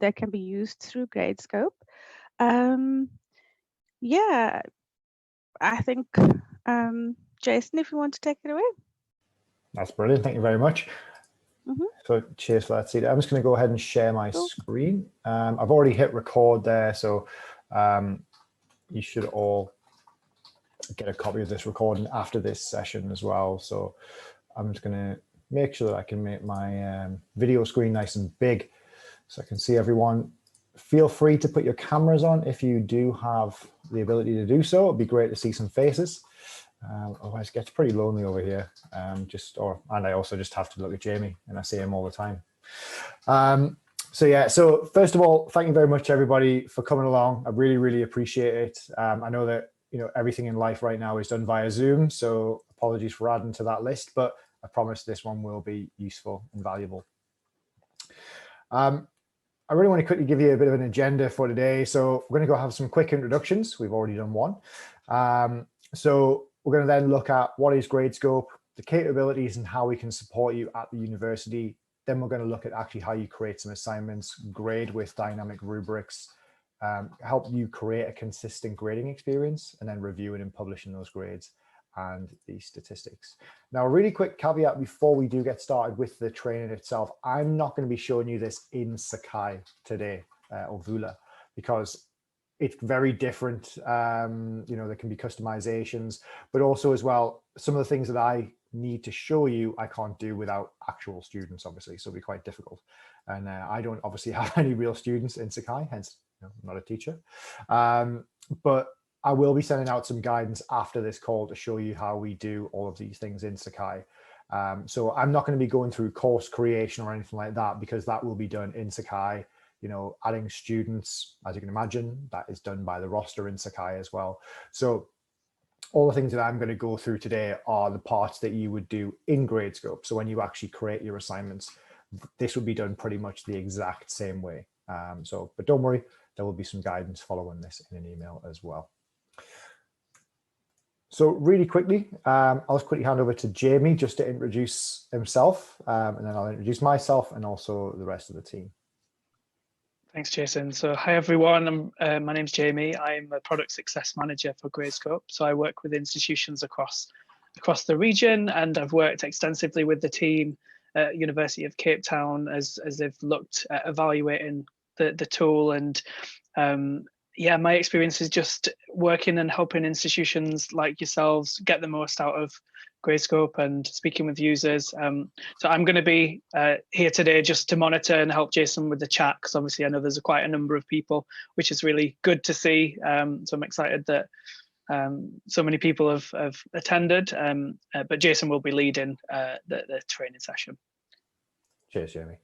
that can be used through Gradescope. Yeah, I think Jason, if you want to take it away. That's brilliant. Thank you very much. So cheers for that, Cedar. I'm just going to go ahead and share my screen. I've already hit record there, so you should all get a copy of this recording after this session as well. So I'm just going to make sure that I can make my video screen nice and big so I can see everyone. Feel free to put your cameras on if you do have the ability to do so. It'd be great to see some faces. Otherwise it gets pretty lonely over here. And I also just have to look at Jamie and I see him all the time. So first of all, thank you very much everybody for coming along. I really, really appreciate it. I know that everything in life right now is done via Zoom, so apologies for adding to that list, but I promise this one will be useful and valuable. I really want to quickly give you a bit of an agenda for today. So we're going to go have some quick introductions. We've already done one. So we're going to then look at what is Gradescope, the capabilities and how we can support you at the university. Then we're going to look at actually how you create some assignments, grade with dynamic rubrics, help you create a consistent grading experience, and then reviewing and publishing those grades and the statistics. Now, a really quick caveat before we do get started with the training itself. I'm not going to be showing you this in Sakai today or Vula, because it's very different. There can be customizations, but also as well, some of the things that I need to show you, I can't do without actual students, obviously, so it'll be quite difficult. And I don't obviously have any real students in Sakai, hence I'm not a teacher. But I will be sending out some guidance after this call to show you how we do all of these things in Sakai. So I'm not going to be going through course creation or anything like that, because that will be done in Sakai. Adding students, as you can imagine, that is done by the roster in Sakai as well. So all the things that I'm going to go through today are the parts that you would do in Gradescope. So when you actually create your assignments, this will be done pretty much the exact same way. But don't worry, there will be some guidance following this in an email as well. So really quickly, I'll just quickly hand over to Jamie just to introduce himself, and then I'll introduce myself and also the rest of the team. Thanks, Jason. So hi, everyone. My name's Jamie. I'm a product success manager for Gradescope. So I work with institutions across the region, and I've worked extensively with the team at University of Cape Town as they've looked at evaluating the tool. And yeah, my experience is just working and helping institutions like yourselves get the most out of Gradescope and speaking with users. So I'm going to be here today just to monitor and help Jason with the chat, because obviously I know there's quite a number of people, which is really good to see. So I'm excited that so many people have attended, but Jason will be leading the training session. Cheers, Jamie.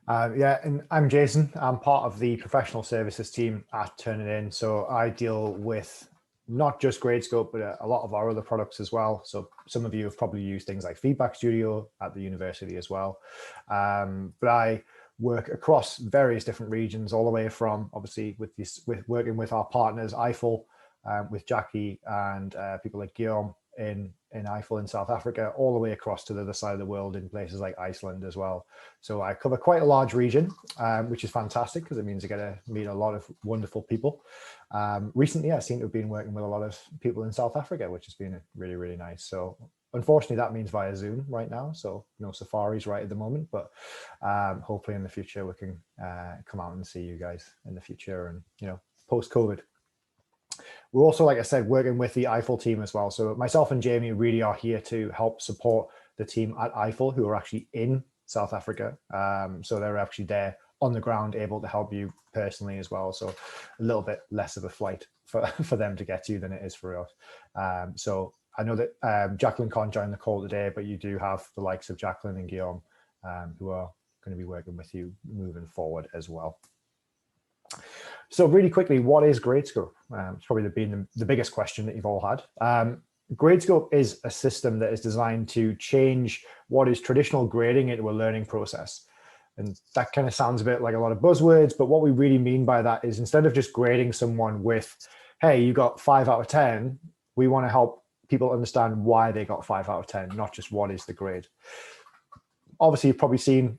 Yeah, and I'm Jason. I'm part of the professional services team at Turnitin. So I deal with not just Gradescope, but a lot of our other products as well. So some of you have probably used things like Feedback Studio at the university as well. But I work across various different regions, all the way from obviously with working with our partners, Eiffel, with Jackie and people like Guillaume in Eiffel in South Africa, all the way across to the other side of the world in places like Iceland as well. So I cover quite a large region, which is fantastic because it means I get to meet a lot of wonderful people. Recently, I seem to have been working with a lot of people in South Africa, which has been really, really nice. So unfortunately, that means via Zoom right now. So no safaris right at the moment, but hopefully in the future, we can come out and see you guys in the future and, post-COVID. We're also, like I said, working with the Eiffel team as well. So myself and Jamie really are here to help support the team at Eiffel, who are actually in South Africa. So they're actually there on the ground, able to help you personally as well. So a little bit less of a flight for them to get to than it is for us. So I know that Jacqueline can't join the call today, but you do have the likes of Jacqueline and Guillaume who are going to be working with you moving forward as well. So really quickly, what is Gradescope? It's probably been the biggest question that you've all had. Gradescope is a system that is designed to change what is traditional grading into a learning process. And that kind of sounds a bit like a lot of buzzwords, but what we really mean by that is instead of just grading someone with, hey, you got 5 out of 10, we want to help people understand why they got 5 out of 10, not just what is the grade. Obviously, you've probably seen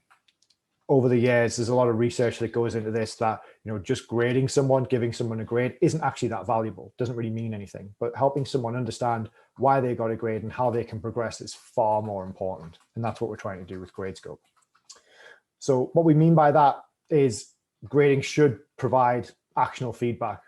over the years, there's a lot of research that goes into this, that, you know, just grading someone, giving someone a grade isn't actually that valuable, doesn't really mean anything, but helping someone understand why they got a grade and how they can progress is far more important. And that's what we're trying to do with Gradescope. So what we mean by that is grading should provide actionable feedback,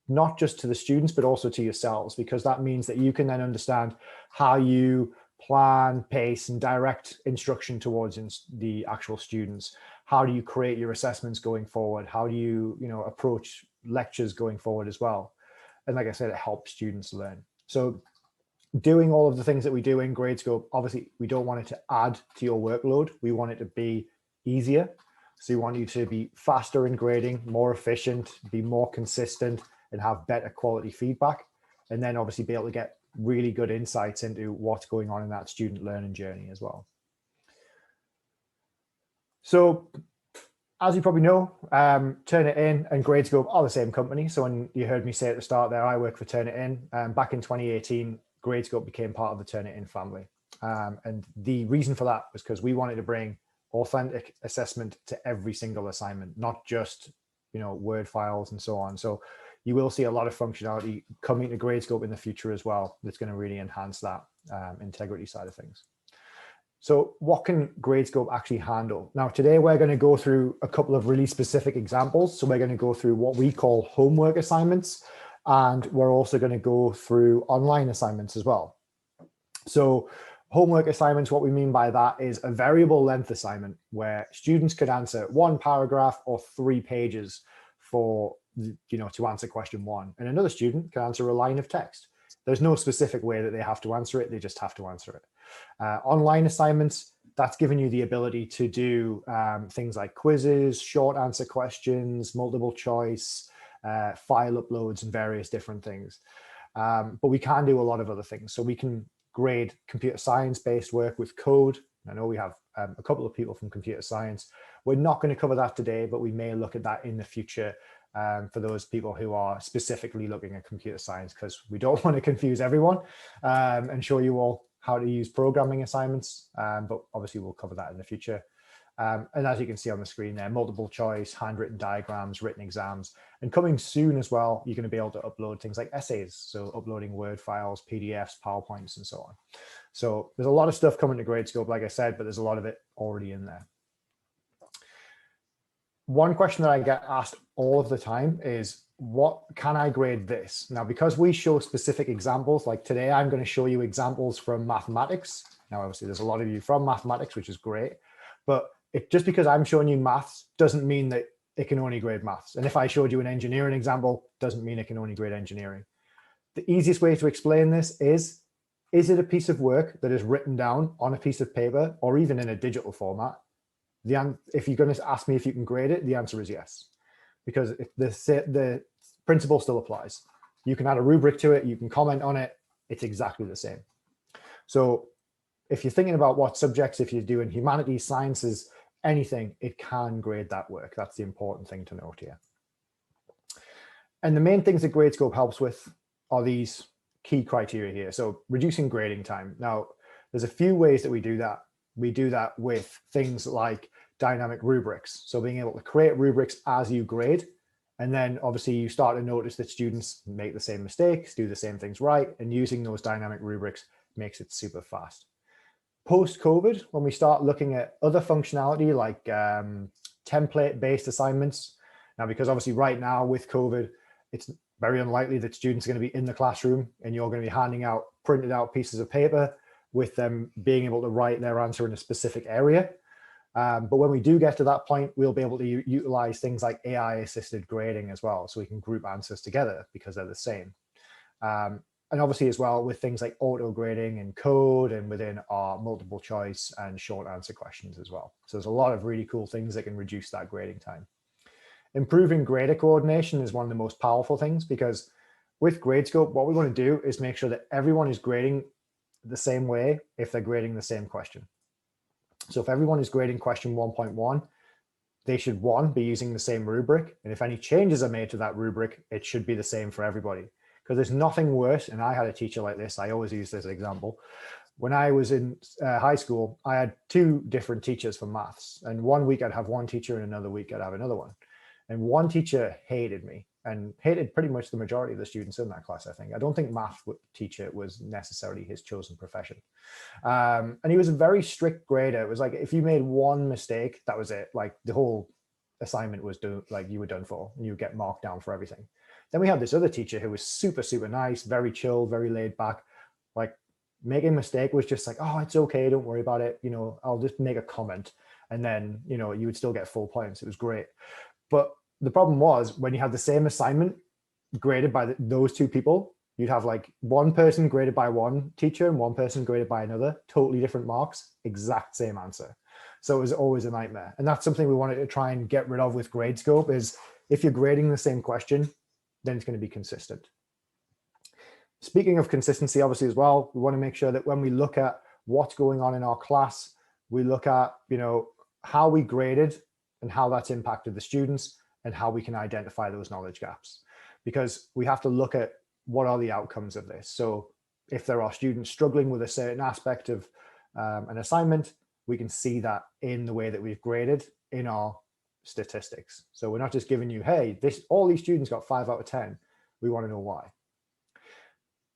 not just to the students, but also to yourselves, because that means that you can then understand how you plan, pace, and direct instruction towards the actual students. How do you create your assessments going forward? How do you, approach lectures going forward as well? And like I said, it helps students learn. So doing all of the things that we do in Gradescope, obviously we don't want it to add to your workload. We want it to be easier. So we want you to be faster in grading, more efficient, be more consistent, and have better quality feedback. And then obviously be able to get really good insights into what's going on in that student learning journey as well. So as you probably know, Turnitin and Gradescope are the same company. So when you heard me say at the start there, I work for Turnitin. Back in 2018, Gradescope became part of the Turnitin family. And the reason for that was because we wanted to bring authentic assessment to every single assignment, not just, Word files and so on. So you will see a lot of functionality coming to Gradescope in the future as well. That's going to really enhance that integrity side of things. So what can Gradescope actually handle? Now, today we're going to go through a couple of really specific examples. So we're going to go through what we call homework assignments, and we're also going to go through online assignments as well. So homework assignments, what we mean by that is a variable length assignment where students could answer 1 paragraph or 3 pages for, to answer question 1. And another student can answer a line of text. There's no specific way that they have to answer it. They just have to answer it. Online assignments, that's giving you the ability to do things like quizzes, short answer questions, multiple choice, file uploads, and various different things. But we can do a lot of other things. So we can grade computer science based work with code. I know we have a couple of people from computer science. We're not going to cover that today, but we may look at that in the future for those people who are specifically looking at computer science, because we don't want to confuse everyone and show you all how to use programming assignments. But obviously we'll cover that in the future. And as you can see on the screen there, multiple choice, handwritten diagrams, written exams, and coming soon as well, you're going to be able to upload things like essays. So uploading Word files, PDFs, PowerPoints, and so on. So there's a lot of stuff coming to Gradescope, like I said, but there's a lot of it already in there. One question that I get asked all of the time is, what can I grade this? Now, because we show specific examples, like today, I'm going to show you examples from mathematics. Now, obviously, there's a lot of you from mathematics, which is great, but just because I'm showing you maths doesn't mean that it can only grade maths. And if I showed you an engineering example, doesn't mean it can only grade engineering. The easiest way to explain this is it a piece of work that is written down on a piece of paper or even in a digital format? If you're going to ask me if you can grade it, the answer is yes, because the principle still applies. You can add a rubric to it, you can comment on it, it's exactly the same. So if you're thinking about what subjects, if you're doing humanities, sciences, anything, it can grade that work. That's the important thing to note here. And the main things that Gradescope helps with are these key criteria here. So reducing grading time. Now, there's a few ways that we do that. We do that with things like dynamic rubrics. So being able to create rubrics as you grade. And then obviously you start to notice that students make the same mistakes, do the same things right. And using those dynamic rubrics makes it super fast. Post-COVID, when we start looking at other functionality like template-based assignments. Now, because obviously right now with COVID, it's very unlikely that students are going to be in the classroom and you're going to be handing out printed out pieces of paper with them being able to write their answer in a specific area. But when we do get to that point, we'll be able to utilize things like AI-assisted grading as well. So we can group answers together because they're the same. And obviously as well with things like auto grading and code and within our multiple choice and short answer questions as well. So there's a lot of really cool things that can reduce that grading time. Improving grader coordination is one of the most powerful things, because with Gradescope, what we want to do is make sure that everyone is grading the same way if they're grading the same question. So if everyone is grading question 1.1, they should, 1, be using the same rubric. And if any changes are made to that rubric, it should be the same for everybody. because there's nothing worse. And I had a teacher like this. I always use this example. When I was in high school, I had 2 different teachers for maths. And one week I'd have one teacher and another week I'd have another one. And one teacher hated me and hated pretty much the majority of the students in that class, I think. I don't think math teacher was necessarily his chosen profession. And he was a very strict grader. It was like, if you made one mistake, that was it. Like the whole assignment was done, like you were done for, and you would get marked down for everything. Then we had this other teacher who was super, super nice, very chill, very laid back. Like making a mistake was just like, oh, it's okay, don't worry about it. You know, I'll just make a comment. And then, you know, you would still get full points. It was great. But the problem was when you had the same assignment graded by those 2 people, you'd have like one person graded by one teacher and one person graded by another, totally different marks, exact same answer. So it was always a nightmare. And that's something we wanted to try and get rid of with Gradescope, is if you're grading the same question, then it's going to be consistent. Speaking of consistency, obviously as well, we want to make sure that when we look at what's going on in our class, we look at, you know, how we graded and how that's impacted the students and how we can identify those knowledge gaps, because we have to look at what are the outcomes of this. So if there are students struggling with a certain aspect of an assignment, we can see that in the way that we've graded in our statistics. So we're not just giving you, hey, all these students got 5 out of 10. We want to know why.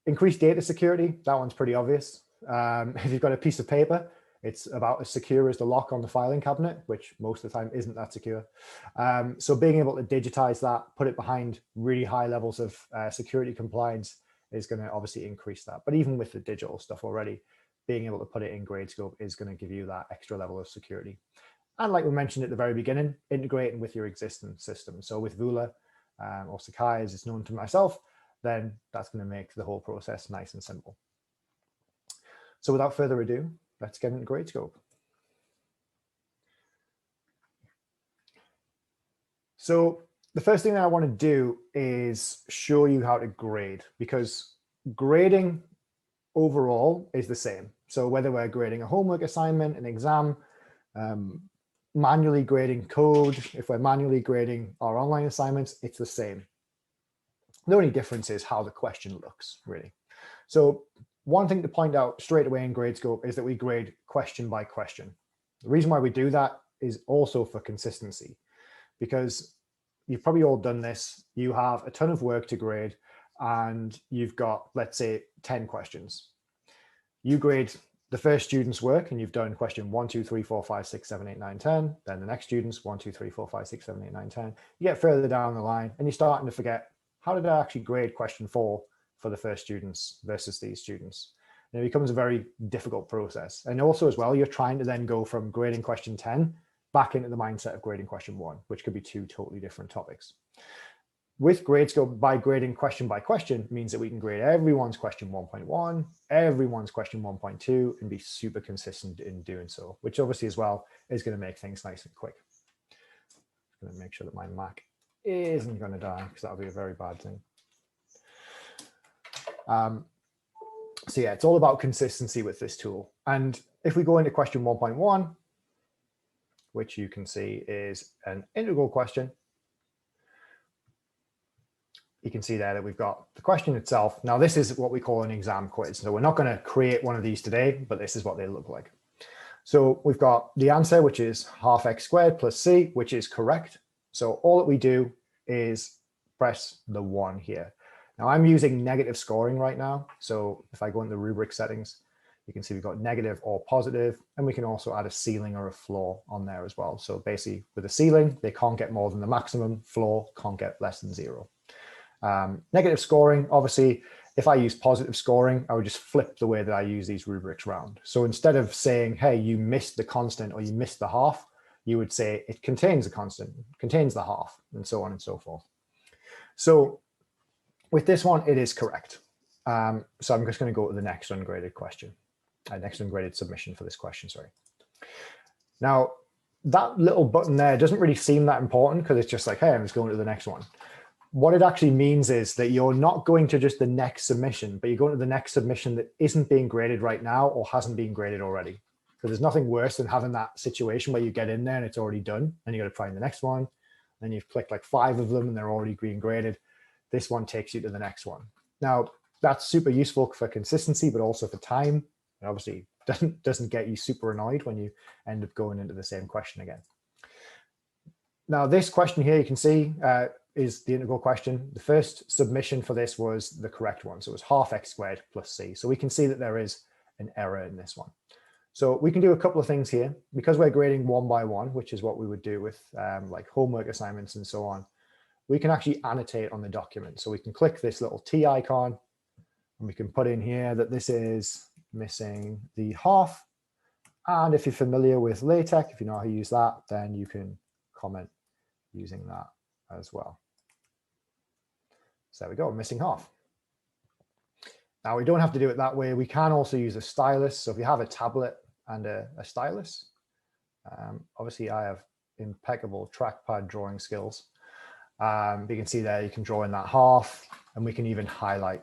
Increased data security, that one's pretty obvious. If you've got a piece of paper, it's about as secure as the lock on the filing cabinet, which most of the time isn't that secure. So being able to digitize that, put it behind really high levels of security compliance is going to obviously increase that. But even with the digital stuff already, being able to put it in Gradescope is going to give you that extra level of security. And like we mentioned at the very beginning, integrating with your existing system. So with Vula or Sakai, as it's known to myself, then that's going to make the whole process nice and simple. So without further ado, let's get into Gradescope. So the first thing that I want to do is show you how to grade, because grading overall is the same. So whether we're grading a homework assignment, an exam, manually grading code, if we're manually grading our online assignments, it's the same. The only difference is how the question looks, really. So one thing to point out straight away in Gradescope is that we grade question by question. The reason why we do that is also for consistency, because you've probably all done this. You have a ton of work to grade and you've got, let's say, 10 questions. You grade the first student's work and you've done question 1, 2, 3, 4, 5, 6, 7, 8, 9, 10. Then the next student's 1, 2, 3, 4, 5, 6, 7, 8, 9, 10. You get further down the line and you're starting to forget, how did I actually grade question 4 for the first students versus these students? And it becomes a very difficult process. And also as well, you're trying to then go from grading question 10 back into the mindset of grading question 1, which could be 2 totally different topics. With Gradescope, by grading question by question means that we can grade everyone's question 1.1, everyone's question 1.2, and be super consistent in doing so, which obviously as well is going to make things nice and quick. I'm going to make sure that my Mac isn't going to die, because that would be a very bad thing. So yeah, it's all about consistency with this tool. And if we go into question 1.1, which you can see is an integral question, you can see there that we've got the question itself. Now, this is what we call an exam quiz. So we're not going to create one of these today, but this is what they look like. So we've got the answer, which is half x squared plus c, which is correct. So all that we do is press the 1 here. Now I'm using negative scoring right now. So if I go into the rubric settings, you can see we've got negative or positive, and we can also add a ceiling or a floor on there as well. So basically with a ceiling, they can't get more than the maximum, floor can't get less than 0. Negative scoring, obviously, if I use positive scoring, I would just flip the way that I use these rubrics around. So instead of saying, hey, you missed the constant or you missed the half, you would say it contains a constant, contains the half, and so on and so forth. So with this one, it is correct. So I'm just going to go to the next ungraded question, next ungraded submission for this question, sorry. Now, that little button there doesn't really seem that important because it's just like, hey, I'm just going to the next one. What it actually means is that you're not going to just the next submission, but you're going to the next submission that isn't being graded right now or hasn't been graded already. Because there's nothing worse than having that situation where you get in there and it's already done and you got to find the next one. Then you've clicked like 5 of them and they're already being graded. This one takes you to the next one. Now, that's super useful for consistency, but also for time. And obviously doesn't get you super annoyed when you end up going into the same question again. Now, this question here, you can see, is the integral question. The first submission for this was the correct one. So it was half x squared plus c. So we can see that there is an error in this one. So we can do a couple of things here. Because we're grading one by one, which is what we would do with like homework assignments and so on, we can actually annotate on the document. So we can click this little T icon, and we can put in here that this is missing the half. And if you're familiar with LaTeX, if you know how to use that, then you can comment using that as well. So there we go, missing half. Now we don't have to do it that way. We can also use a stylus. So if you have a tablet and a stylus, obviously I have impeccable trackpad drawing skills. You can see there, you can draw in that half, and we can even highlight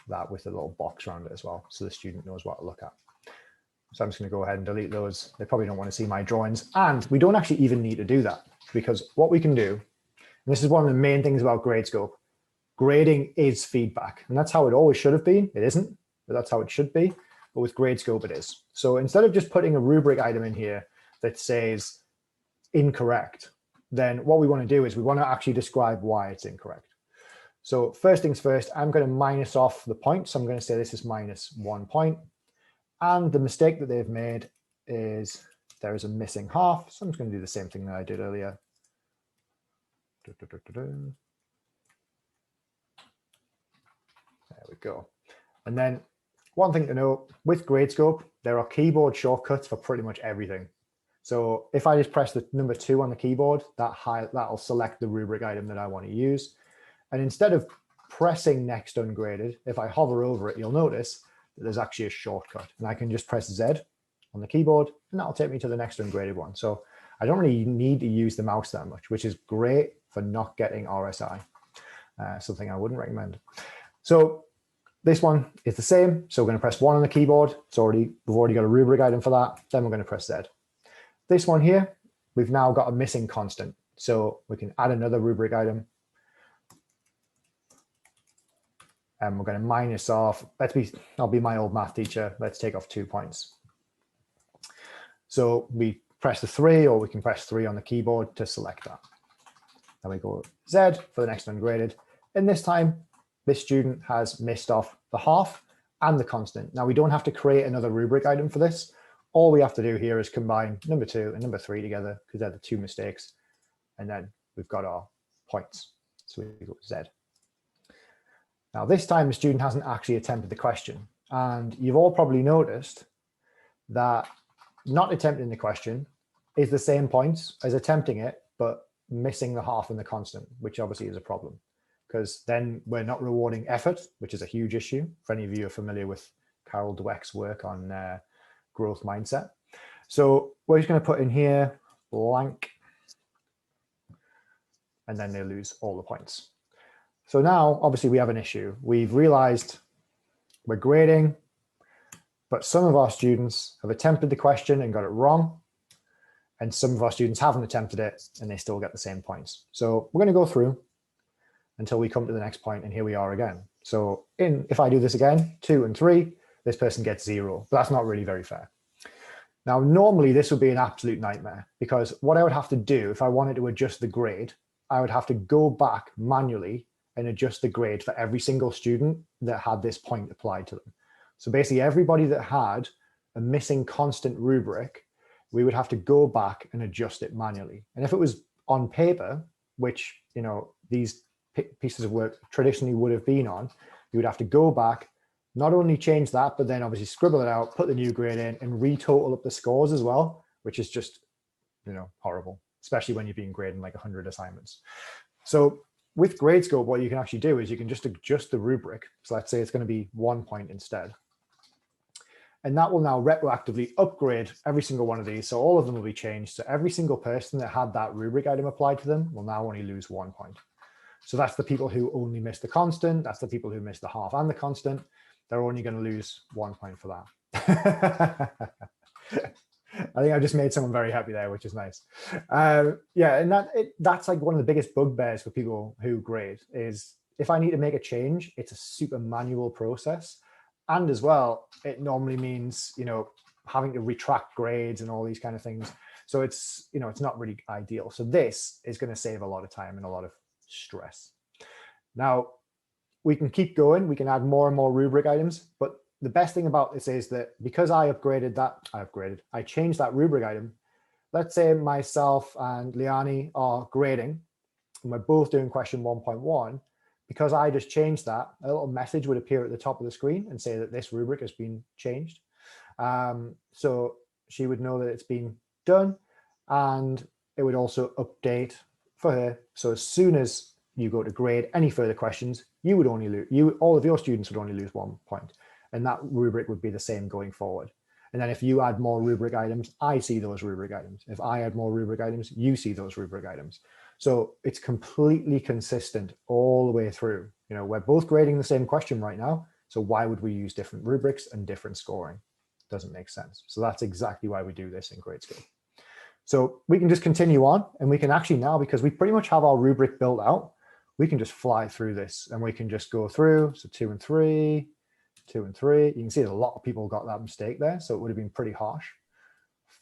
that with a little box around it as well, so the student knows what to look at. So I'm just going to go ahead and delete those. They probably don't want to see my drawings. And we don't actually even need to do that, because what we can do, and this is one of the main things about Gradescope, grading is feedback. And that's how it always should have been. It isn't, but that's how it should be. But with Gradescope, it is. So instead of just putting a rubric item in here that says incorrect, then what we want to do is we want to actually describe why it's incorrect. So first things first, I'm going to minus off the points. So I'm going to say this is -1 point. And the mistake that they've made is there is a missing half. So I'm just going to do the same thing that I did earlier. There we go. And then one thing to note, with Gradescope, there are keyboard shortcuts for pretty much everything. So if I just press the number 2 on the keyboard, that'll select the rubric item that I want to use. And instead of pressing next ungraded, if I hover over it, you'll notice that there's actually a shortcut. And I can just press Z on the keyboard, and that'll take me to the next ungraded one. So I don't really need to use the mouse that much, which is great for not getting RSI, something I wouldn't recommend. So this one is the same. So we're going to press 1 on the keyboard. We've already got a rubric item for that. Then we're going to press Z. This one here, we've now got a missing constant. So we can add another rubric item. And we're going to minus off, I'll be my old math teacher. Let's take off 2 points. So we press the 3, or we can press 3 on the keyboard to select that. Then we go Z for the next ungraded. And this time, this student has missed off the half and the constant. Now we don't have to create another rubric item for this. All we have to do here is combine number 2 and number 3 together, because they're the 2 mistakes. And then we've got our points. So we go Z. Now this time the student hasn't actually attempted the question. And you've all probably noticed that not attempting the question is the same points as attempting it, but missing the half and the constant, which obviously is a problem, because then we're not rewarding effort, which is a huge issue. For any of you who are familiar with Carol Dweck's work on growth mindset. So we're just going to put in here blank, and then they lose all the points. So now, obviously, we have an issue. We've realized we're grading, but some of our students have attempted the question and got it wrong. And some of our students haven't attempted it and they still get the same points. So we're going to go through until we come to the next point, and here we are again. So if I do this again, 2 and 3, this person gets 0, but that's not really very fair. Now, normally this would be an absolute nightmare, because what I would have to do if I wanted to adjust the grade, I would have to go back manually and adjust the grade for every single student that had this point applied to them. So basically everybody that had a missing constant rubric, we would have to go back and adjust it manually. And if it was on paper, which, you know, these pieces of work traditionally would have been on, you would have to go back, not only change that, but then obviously scribble it out, put the new grade in, and retotal up the scores as well, which is just, you know, horrible, especially when you're being graded like 100 assignments. So with Gradescope, what you can actually do is you can just adjust the rubric. So let's say it's going to be 1 point instead. And that will now retroactively upgrade every single one of these. So all of them will be changed. So every single person that had that rubric item applied to them will now only lose 1 point. So that's the people who only missed the constant. That's the people who missed the half and the constant. They're only going to lose 1 point for that. I think I just made someone very happy there, which is nice. Yeah, and that's like one of the biggest bugbears for people who grade is if I need to make a change, it's a super manual process. And as well, it normally means, having to retract grades and all these kind of things. So it's, it's not really ideal. So this is going to save a lot of time and a lot of stress. Now, we can keep going. We can add more and more rubric items. But the best thing about this is that because I changed that rubric item. Let's say myself and Liani are grading, and we're both doing question 1.1. Because I just changed that, a little message would appear at the top of the screen and say that this rubric has been changed. So she would know that it's been done, and it would also update for her. So as soon as you go to grade any further questions, you would only lose, all of your students would only lose 1 point, and that rubric would be the same going forward. And then if you add more rubric items, I see those rubric items. If I add more rubric items, you see those rubric items. So it's completely consistent all the way through. We're both grading the same question right now. So why would we use different rubrics and different scoring? Doesn't make sense. So that's exactly why we do this in Gradescope. So we can just continue on, and we can actually now, because we pretty much have our rubric built out, we can just fly through this, and we can just go through. So 2 and 3, 2 and 3. You can see that a lot of people got that mistake there. So it would have been pretty harsh.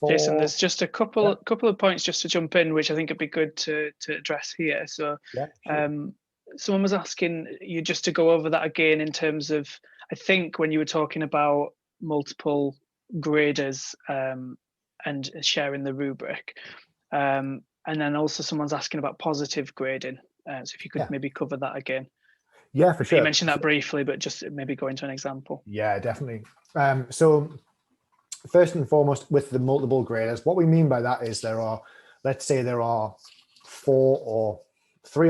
4, Jason, there's just a couple of points just to jump in, which I think would be good to address here. So yeah, sure. Someone was asking you just to go over that again in terms of, I think when you were talking about multiple graders and sharing the rubric. And then also someone's asking about positive grading. So if you could maybe cover that again. Yeah, for sure. You mentioned that briefly, but just maybe go into an example. Yeah, definitely. So first and foremost, with the multiple graders, what we mean by that is let's say there are 3 or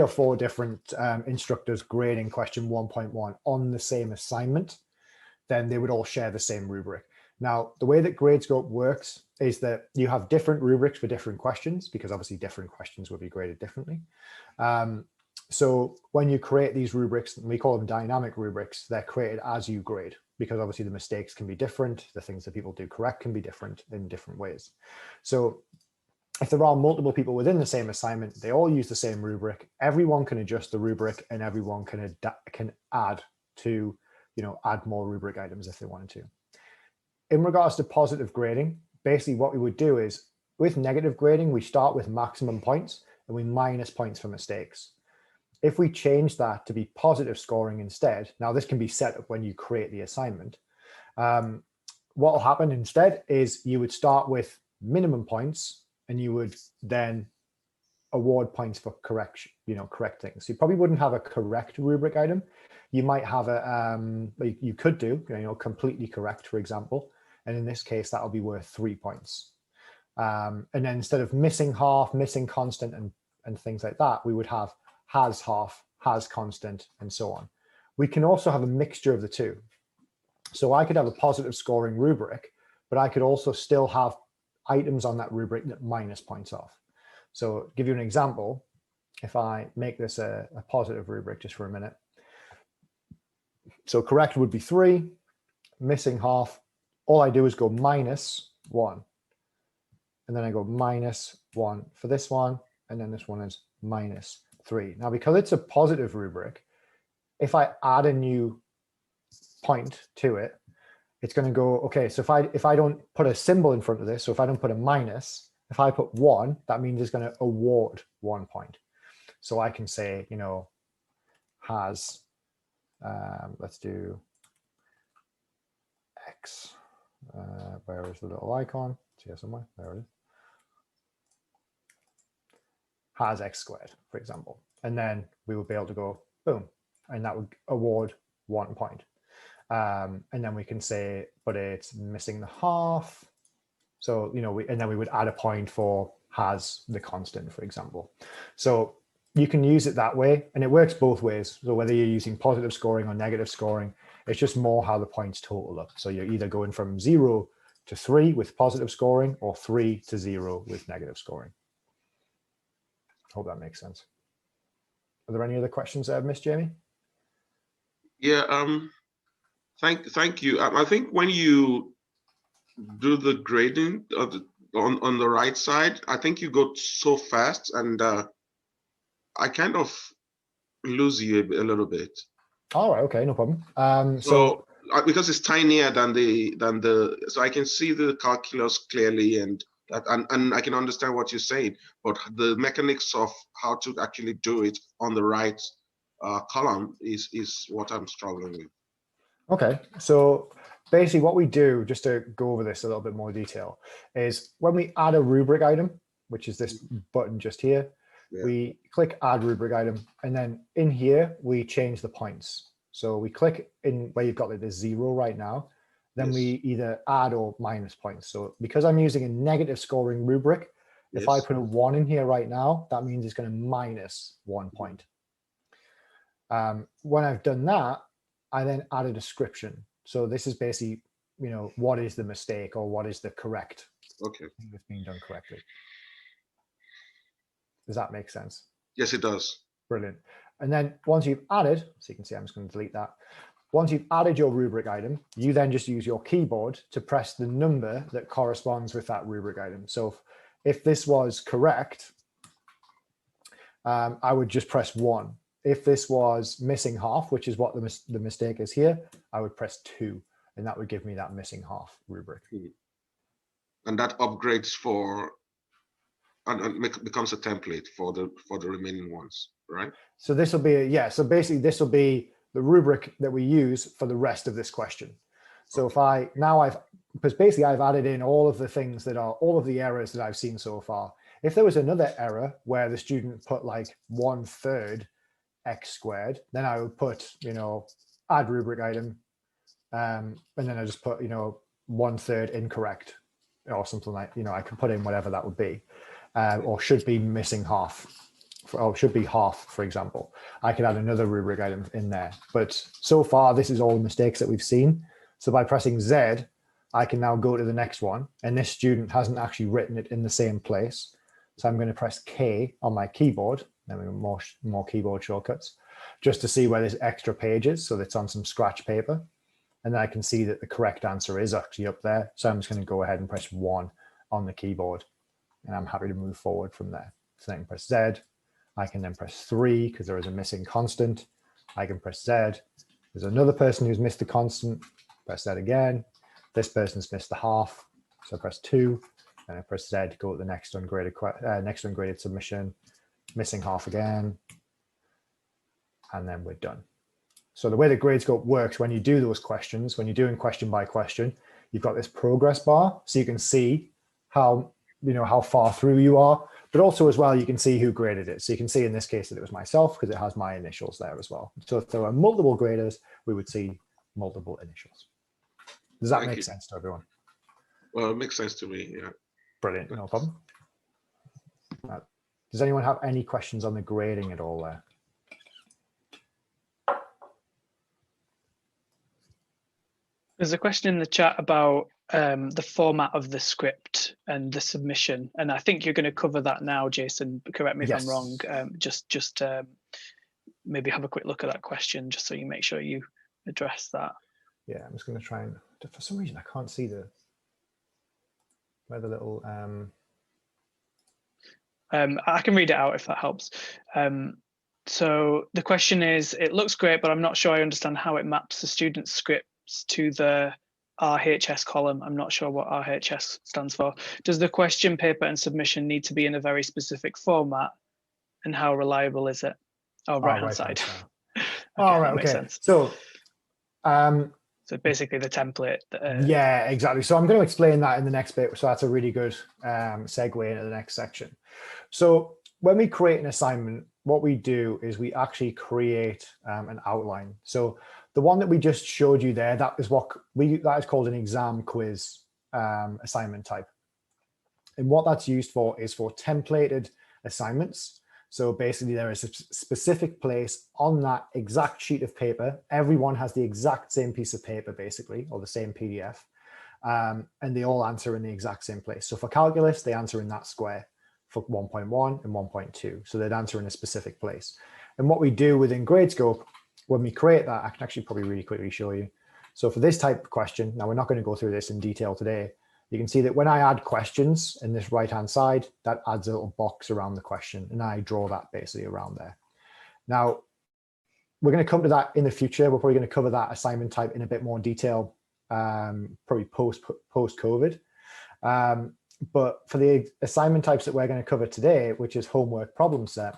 4 different instructors grading question 1.1 on the same assignment, then they would all share the same rubric. Now, the way that Gradescope works is that you have different rubrics for different questions, because obviously different questions will be graded differently. So when you create these rubrics, and we call them dynamic rubrics, they're created as you grade, because obviously the mistakes can be different. The things that people do correct can be different in different ways. So if there are multiple people within the same assignment, they all use the same rubric. Everyone can adjust the rubric, and everyone can add to, add more rubric items if they wanted to. In regards to positive grading, basically what we would do is, with negative grading, we start with maximum points and we minus points for mistakes. If we change that to be positive scoring instead, now this can be set up when you create the assignment. What will happen instead is you would start with minimum points, and you would then award points for correct things. So you probably wouldn't have a correct rubric item. You might have you could do, completely correct, for example. And in this case, that'll be worth 3 points. And then instead of missing half, missing constant, and things like that, we would have has half, has constant, and so on. We can also have a mixture of the two. So I could have a positive scoring rubric, but I could also still have items on that rubric that minus points off. So to give you an example, if I make this a positive rubric just for a minute. So correct would be 3, missing half. All I do is go -1. And then I go -1 for this one. And then this one is -3. Now, because it's a positive rubric, if I add a new point to it, it's going to go, okay, so if I don't put a symbol in front of this, so if I don't put a minus, if I put 1, that means it's going to award 1 point. So I can say, has, let's do X. Where is the little icon? It's here somewhere. There it is. Has X squared, for example. And then we would be able to go, boom, and that would award 1 point. And then we can say, but it's missing the half. So, and then we would add a point for has the constant, for example. So you can use it that way, and it works both ways. So whether you're using positive scoring or negative scoring, it's just more how the points total up. So you're either going from 0 to 3 with positive scoring, or 3 to 0 with negative scoring. Hope that makes sense. Are there any other questions that I've missed, Jamie? Yeah, thank you. I think when you do the grading on the right side, I think you go so fast, and I kind of lose you a little bit. All right, okay, no problem. So because it's tinier than the, so I can see the calculus clearly, and I can understand what you're saying, but the mechanics of how to actually do it on the right column is what I'm struggling with. Okay, so basically what we do, just to go over this a little bit more detail, is when we add a rubric item, which is this button just here, Yeah. we click add rubric item, and then in here, we change the points. So we click in where you've got like the 0 right now, then Yes. we either add or minus points. So because I'm using a negative scoring rubric, if I Yes. put a 1 in here right now, that means it's going to minus 1 point. When I've done that, I then add a description. So this is basically, you know, what is the mistake or what is the correct Okay. thing that's being done correctly. Does that make sense? Yes, it does. Brilliant. And then once you've added, so you can see I'm just going to delete that. Once you've added your rubric item, you then just use your keyboard to press the number that corresponds with that rubric item. So if this was correct, I would just press 1. If this was missing half, which is what the mistake is here, I would press 2, and that would give me that missing half rubric. And that upgrades for and becomes a template for the remaining ones, right? So this will be so basically this will be the rubric that we use for the rest of this question. So if because basically I've added in all of the things that are all of the errors that I've seen so far. If there was another error where the student put like 1/3 x squared, then I would put, you know, add rubric item, and then I just put, you know, 1/3 incorrect or something like, you know, I could put in whatever that would be, or should be missing half, or should be half, for example. I could add another rubric item in there. But so far, this is all the mistakes that we've seen. So by pressing Z, I can now go to the next one, and this student hasn't actually written it in the same place. So I'm going to press K on my keyboard. Then we have more keyboard shortcuts, just to see where there's extra pages. So it's on some scratch paper. And then I can see that the correct answer is actually up there. So I'm just going to go ahead and press 1 on the keyboard. And I'm happy to move forward from there. So then I can press Z. I can then press 3 because there is a missing constant. I can press Z. There's another person who's missed the constant. Press Z again. This person's missed the half. So I press 2. And I press Z to go to the next ungraded submission. Missing half again. And then we're done. So the way that Gradescope works, when you do those questions, when you're doing question by question, you've got this progress bar, so you can see how far through you are, but also as well, you can see who graded it. So you can see in this case that it was myself because it has my initials there as well. So if there were multiple graders, we would see multiple initials. Does that make sense to everyone? Well, it makes sense to me, yeah. Brilliant, no problem. Does anyone have any questions on the grading at all there? There's a question in the chat about the format of the script and the submission, and I think you're going to cover that now, Jason. Correct me if I'm wrong. Just maybe have a quick look at that question, just so you make sure you address that. Yeah, I'm just going to try and. For some reason, I can't see where the little. I can read it out if that helps. So the question is: it looks great, but I'm not sure I understand how it maps the student script to the RHS column. I'm not sure what RHS stands for. Does the question paper and submission need to be in a very specific format, and how reliable is it? Oh, right-hand side. Okay. So basically the template. Yeah, exactly. So I'm going to explain that in the next bit. So that's a really good segue into the next section. So when we create an assignment, what we do is we actually create an outline. So the one that we just showed you there, that is called an exam quiz assignment type. And what that's used for is for templated assignments. So basically there is a specific place on that exact sheet of paper. Everyone has the exact same piece of paper basically, or the same PDF. And they all answer in the exact same place. So for calculus, they answer in that square for 1.1 and 1.2. So they'd answer in a specific place. And what we do within Gradescope, when we create that, I can actually probably really quickly show you. So for this type of question, now we're not going to go through this in detail today. You can see that when I add questions in this right-hand side, that adds a little box around the question, and I draw that basically around there. Now, we're going to come to that in the future. We're probably going to cover that assignment type in a bit more detail, probably post-COVID. But for the assignment types that we're going to cover today, which is homework problem set,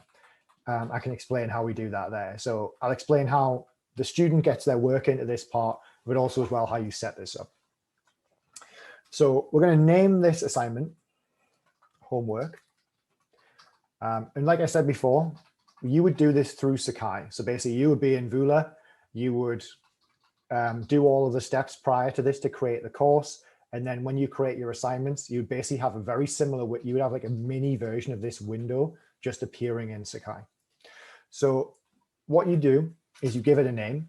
I can explain how we do that there. So I'll explain how the student gets their work into this part, but also as well how you set this up. So we're going to name this assignment homework. And like I said before, you would do this through Sakai. So basically you would be in Vula, you would do all of the steps prior to this to create the course. And then when you create your assignments, you basically have a very similar, you would have like a mini version of this window just appearing in Sakai. So what you do is you give it a name.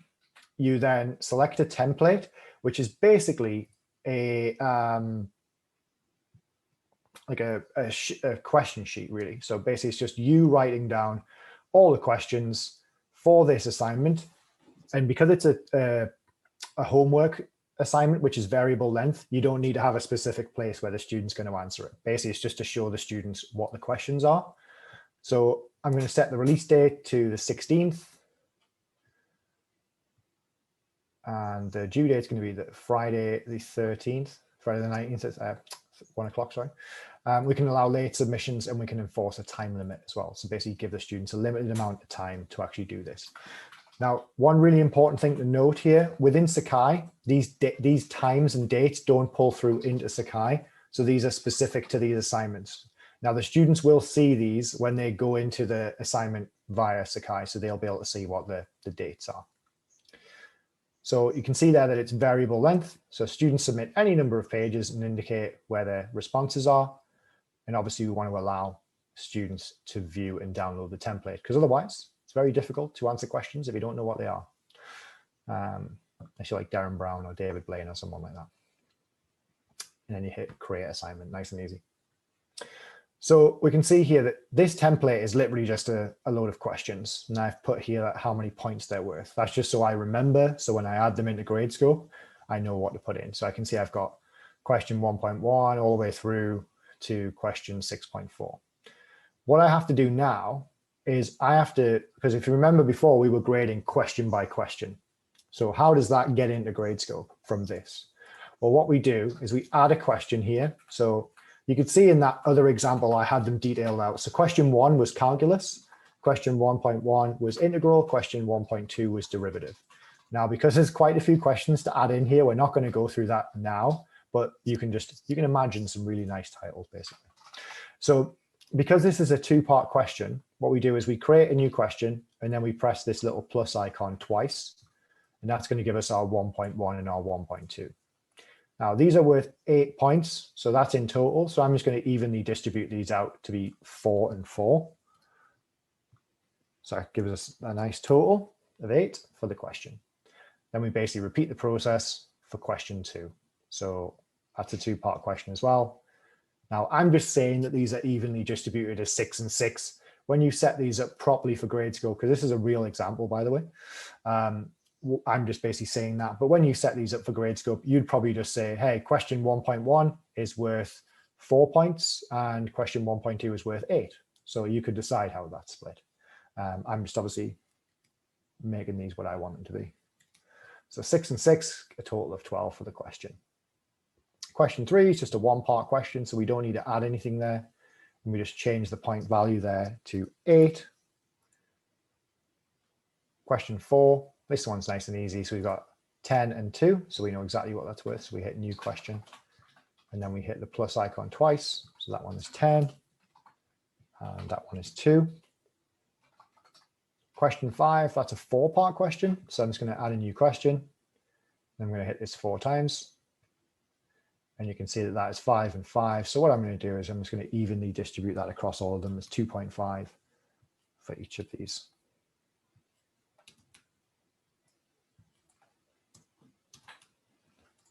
You then select a template, which is basically a question sheet, really. So basically it's just you writing down all the questions for this assignment. And because it's a homework assignment, which is variable length, you don't need to have a specific place where the student's going to answer it. Basically, it's just to show the students what the questions are. So I'm going to set the release date to the 16th. And the due date is going to be the Friday the 13th, Friday the 19th, it's 1 o'clock, sorry. We can allow late submissions and we can enforce a time limit as well. So basically give the students a limited amount of time to actually do this. Now, one really important thing to note here, within Sakai, these times and dates don't pull through into Sakai. So these are specific to these assignments. Now, the students will see these when they go into the assignment via Sakai, so they'll be able to see what the dates are. So you can see there that it's variable length. So students submit any number of pages and indicate where their responses are. And obviously we want to allow students to view and download the template, because otherwise it's very difficult to answer questions if you don't know what they are. Unless you're like Darren Brown or David Blaine or someone like that. And then you hit create assignment, nice and easy. So we can see here that this template is literally just a load of questions. And I've put here how many points they're worth. That's just so I remember. So when I add them into Gradescope, I know what to put in. So I can see I've got question 1.1 all the way through to question 6.4. What I have to do now is I have to, because if you remember before, we were grading question by question. So how does that get into Gradescope from this? Well, what we do is we add a question here. So you could see in that other example, I had them detailed out. So question 1 was calculus, question 1.1 was integral, question 1.2 was derivative. Now, because there's quite a few questions to add in here, we're not going to go through that now, but you can imagine some really nice titles, basically. So because this is a two-part question, what we do is we create a new question, and then we press this little plus icon twice, and that's going to give us our 1.1 and our 1.2. Now, these are worth 8 points, so that's in total. So I'm just going to evenly distribute these out to be 4 and 4. So that gives us a nice total of 8 for the question. Then we basically repeat the process for question 2. So that's a two-part question as well. Now, I'm just saying that these are evenly distributed as 6 and 6. When you set these up properly for Gradescope, because this is a real example, by the way, I'm just basically saying that. But when you set these up for Gradescope, you'd probably just say, hey, question 1.1 is worth 4 points and question 1.2 is worth 8. So you could decide how that's split. I'm just obviously making these what I want them to be. So 6 and 6, a total of 12 for the question. Question 3 is just a one-part question, so we don't need to add anything there. And we just change the point value there to 8. Question 4, this one's nice and easy. So we've got 10 and 2, so we know exactly what that's worth. So we hit new question, and then we hit the plus icon twice. So that one is 10, and that one is 2. Question 5, that's a 4-part question. So I'm just going to add a new question. Then I'm going to hit this 4 times. And you can see that that is 5 and 5. So what I'm going to do is I'm just going to evenly distribute that across all of them as 2.5 for each of these.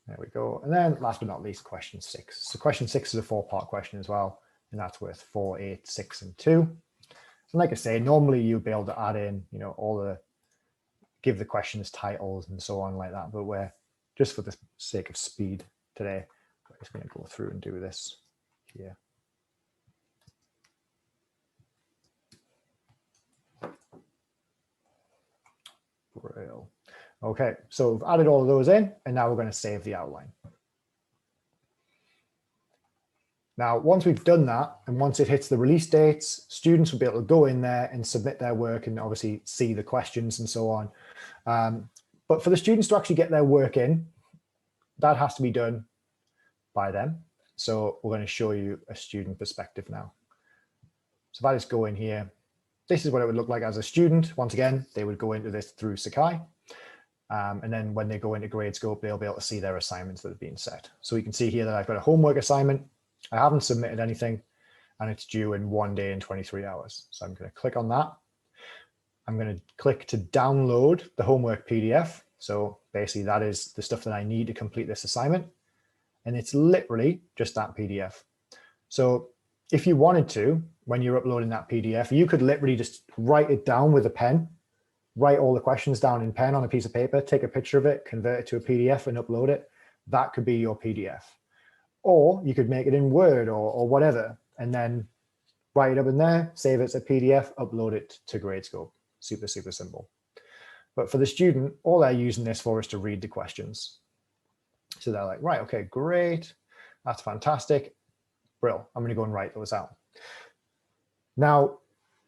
There we go. And then last but not least, question 6. So question 6 is a 4-part question as well. And that's worth 4, 8, 6, and 2. And like I say, normally you'll be able to add in, give the questions titles and so on like that. But we're just for the sake of speed today, we're just going to go through and do this here. Brill. Okay, so we've added all of those in, and now we're going to save the outline. Now, once we've done that, and once it hits the release dates, students will be able to go in there and submit their work and obviously see the questions and so on. But for the students to actually get their work in, that has to be done by them. So we're going to show you a student perspective now. So if I just go in here, this is what it would look like as a student. Once again, they would go into this through Sakai. And then when they go into Gradescope, they'll be able to see their assignments that have been set. So we can see here that I've got a homework assignment. I haven't submitted anything, and it's due in 1 day and 23 hours. So I'm going to click on that. I'm going to click to download the homework PDF. So basically that is the stuff that I need to complete this assignment. And it's literally just that PDF. So if you wanted to, when you're uploading that PDF, you could literally just write it down with a pen, write all the questions down in pen on a piece of paper, take a picture of it, convert it to a PDF and upload it. That could be your PDF. Or you could make it in Word or whatever, and then write it up in there, save it as a PDF, upload it to Gradescope. Super, super simple. But for the student, all they're using this for is to read the questions. So they're like, right, okay, great. That's fantastic. Brill, I'm going to go and write those out. Now,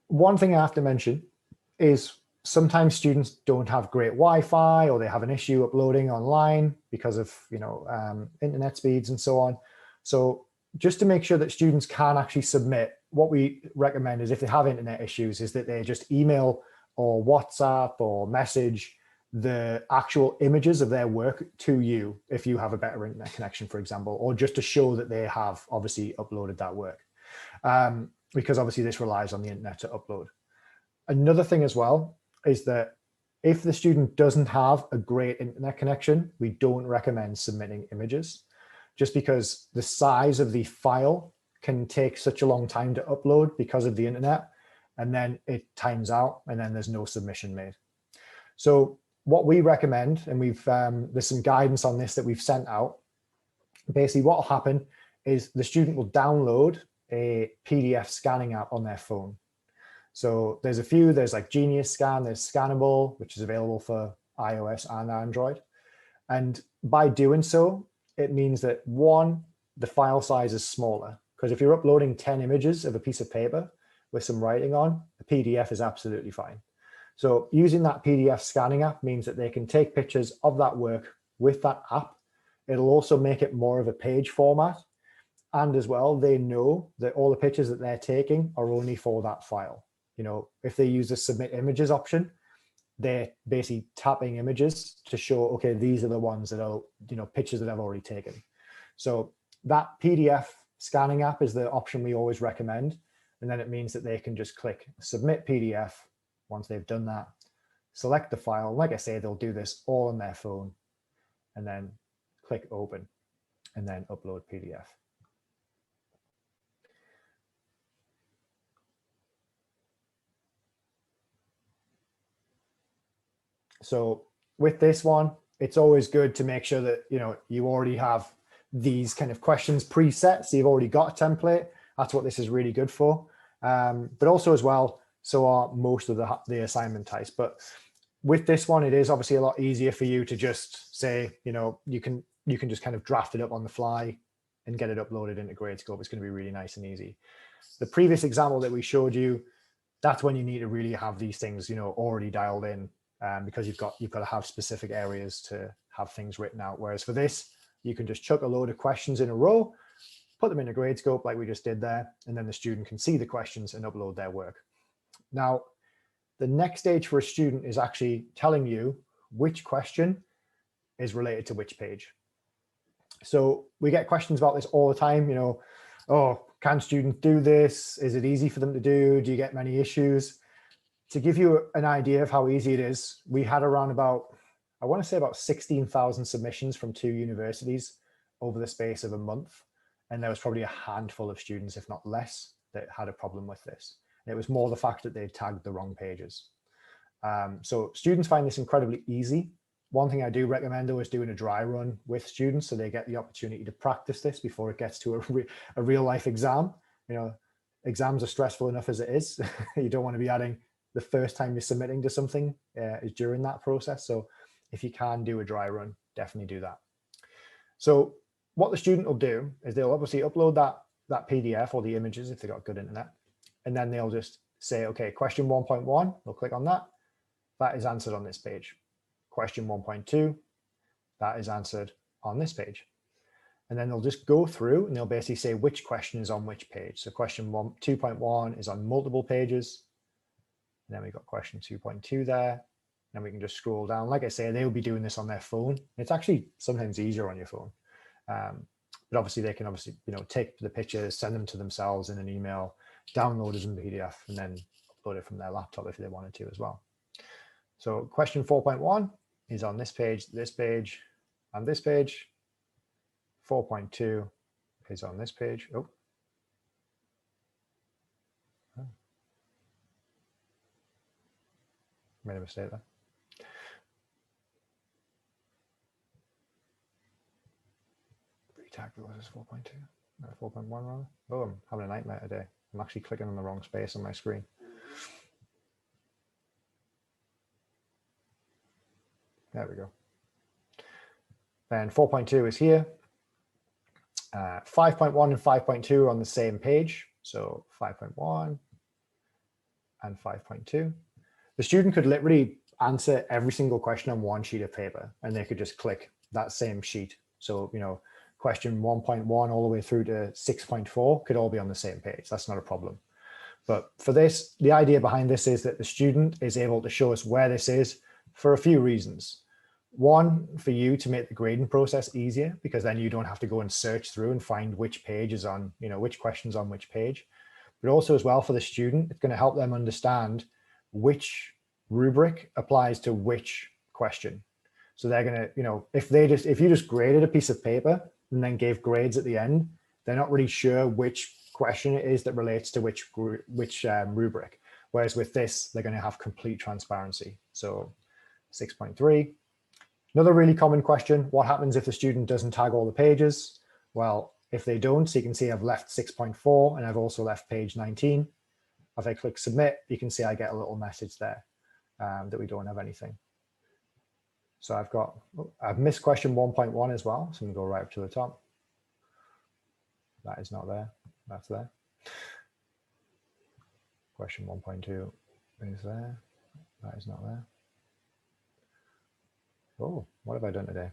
one thing I have to mention is sometimes students don't have great Wi-Fi, or they have an issue uploading online because of, internet speeds and so on. So just to make sure that students can actually submit, what we recommend is if they have internet issues, is that they just email or WhatsApp or message the actual images of their work to you if you have a better internet connection, for example, or just to show that they have obviously uploaded that work. Because obviously this relies on the internet to upload. Another thing as well is that if the student doesn't have a great internet connection, we don't recommend submitting images, just because the size of the file can take such a long time to upload because of the internet, and then it times out and then there's no submission made. So what we recommend, and there's some guidance on this that we've sent out, basically what will happen is the student will download a PDF scanning app on their phone. So there's a few, there's like Genius Scan, there's Scannable, which is available for iOS and Android. And by doing so, it means that one, the file size is smaller, because if you're uploading 10 images of a piece of paper with some writing on, the PDF is absolutely fine. So using that PDF scanning app means that they can take pictures of that work with that app. It'll also make it more of a page format. And as well, they know that all the pictures that they're taking are only for that file. If they use the submit images option, they're basically tapping images to show, okay, these are the ones that are, pictures that I've already taken. So that PDF scanning app is the option we always recommend. And then it means that they can just click submit PDF. Once they've done that, select the file. Like I say, they'll do this all on their phone, and then click open and then upload PDF. So with this one, it's always good to make sure that, you already have these kind of questions preset. So you've already got a template. That's what this is really good for. But also as well, so are most of the assignment types. But with this one, it is obviously a lot easier for you to just say, you can just kind of draft it up on the fly and get it uploaded into Gradescope. It's going to be really nice and easy. The previous example that we showed you, that's when you need to really have these things, already dialed in. Because you've got to have specific areas to have things written out. Whereas for this, you can just chuck a load of questions in a row, put them in a Gradescope like we just did there, and then the student can see the questions and upload their work. Now, the next stage for a student is actually telling you which question is related to which page. So we get questions about this all the time, oh, can students do this? Is it easy for them to do? Do you get many issues? To give you an idea of how easy it is, we had around about 16,000 submissions from 2 universities over the space of a month. And there was probably a handful of students, if not less, that had a problem with this. And it was more the fact that they tagged the wrong pages. So students find this incredibly easy. One thing I do recommend, though, is doing a dry run with students so they get the opportunity to practice this before it gets to a real life exam. Exams are stressful enough as it is. You don't want to be adding the first time you're submitting to something is during that process. So if you can do a dry run, definitely do that. So what the student will do is they'll obviously upload that PDF or the images if they've got good internet. And then they'll just say, okay, question 1.1, they'll click on that. That is answered on this page. Question 1.2, that is answered on this page. And then they'll just go through and they'll basically say which question is on which page. So question 2.1 is on multiple pages. And then we've got question 2.2 there. And we can just scroll down. Like I say, they'll be doing this on their phone. It's actually sometimes easier on your phone. But obviously they can take the pictures, send them to themselves in an email, download as in PDF, and then upload it from their laptop if they wanted to as well. So question 4.1 is on this page, and this page. 4.2 is on this page. Oh. Made a mistake there. Exactly, what is this, 4.2? No, 4.1 rather. Oh, I'm having a nightmare today. I'm actually clicking on the wrong space on my screen. There we go. Then 4.2 is here. 5.1 and 5.2 are on the same page. So 5.1 and 5.2. The student could literally answer every single question on one sheet of paper, and they could just click that same sheet. So, question 1.1 all the way through to 6.4 could all be on the same page. That's not a problem. But for this, the idea behind this is that the student is able to show us where this is for a few reasons. One, for you to make the grading process easier, because then you don't have to go and search through and find which page is on, which question's on which page. But also as well for the student, it's going to help them understand which rubric applies to which question. So they're going to, if you just graded a piece of paper and then gave grades at the end, they're not really sure which question it is that relates to which rubric. Whereas with this, they're going to have complete transparency. So 6.3. Another really common question, what happens if the student doesn't tag all the pages? Well, if they don't, so you can see I've left 6.4 and I've also left page 19. If I click submit, you can see I get a little message there that we don't have anything. So I've missed question 1.1 as well. So I'm gonna go right up to the top. That is not there, that's there. Question 1.2 is there, that is not there. Oh, what have I done today?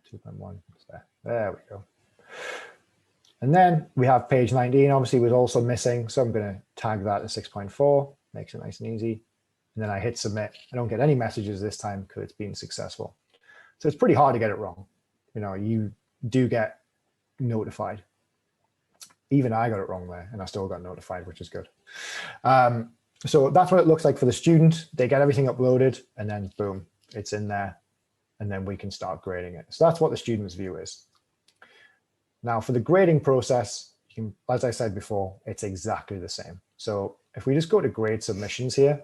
2.1 is there. There we go. And then we have page 19, obviously was also missing. So I'm going to tag that as 6.4, makes it nice and easy. And then I hit submit. I don't get any messages this time because it's been successful. So it's pretty hard to get it wrong. You do get notified. Even I got it wrong there and I still got notified, which is good. So that's what it looks like for the student. They get everything uploaded and then boom, it's in there. And then we can start grading it. So that's what the student's view is. Now for the grading process, as I said before, it's exactly the same. So if we just go to grade submissions here,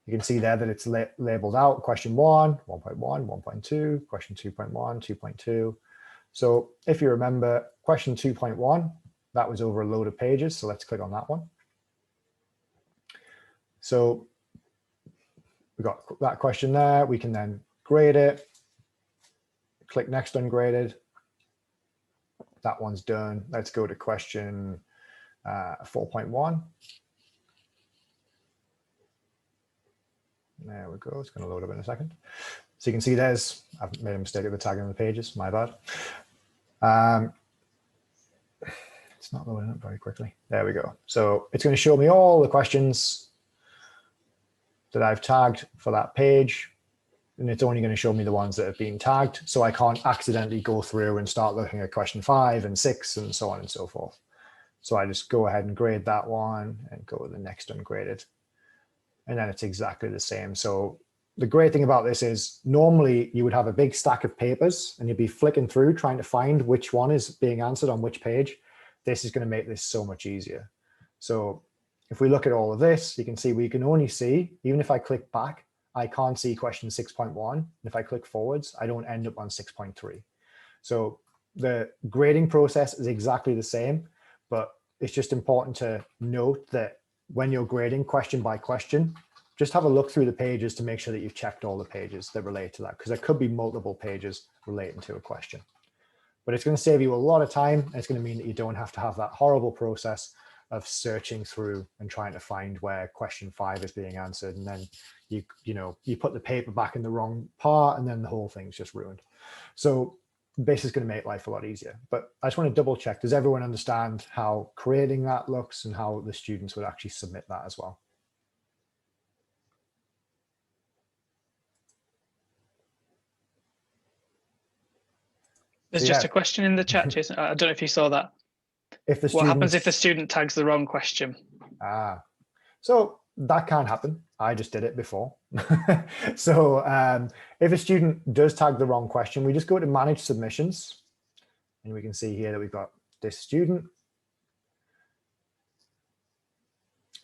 you can see there that it's labeled out question 1, 1.1, 1.2, question 2.1, 2.2. So if you remember question 2.1, that was over a load of pages. So let's click on that one. So we got that question there. We can then grade it. Click next ungraded. That one's done. Let's go to question 4.1. There we go. It's going to load up in a second. So you can see I've made a mistake at the tagging of the pages. My bad. It's not loading up very quickly. There we go. So it's going to show me all the questions that I've tagged for that page. And it's only going to show me the ones that have been tagged. So I can't accidentally go through and start looking at question 5 and 6 and so on and so forth. So I just go ahead and grade that one and go to the next ungraded. And then it's exactly the same. So the great thing about this is normally you would have a big stack of papers and you'd be flicking through trying to find which one is being answered on which page. This is going to make this so much easier. So if we look at all of this, you can see we can only see, even if I click back, I can't see question 6.1. If I click forwards, I don't end up on 6.3. So the grading process is exactly the same, but it's just important to note that when you're grading question by question, just have a look through the pages to make sure that you've checked all the pages that relate to that, because there could be multiple pages relating to a question. But it's going to save you a lot of time. And it's going to mean that you don't have to have that horrible process of searching through and trying to find where question 5 is being answered. And then you put the paper back in the wrong part and then the whole thing's just ruined. So this is going to make life a lot easier. But I just want to double check. Does everyone understand how creating that looks and how the students would actually submit that as well? There's So, just yeah. a question in the chat, Jason. I don't know if you saw that. If the What happens if the students- student tags the wrong question? So that can happen. I just did it before. So if a student does tag the wrong question, we just go to manage submissions. And we can see here that we've got this student.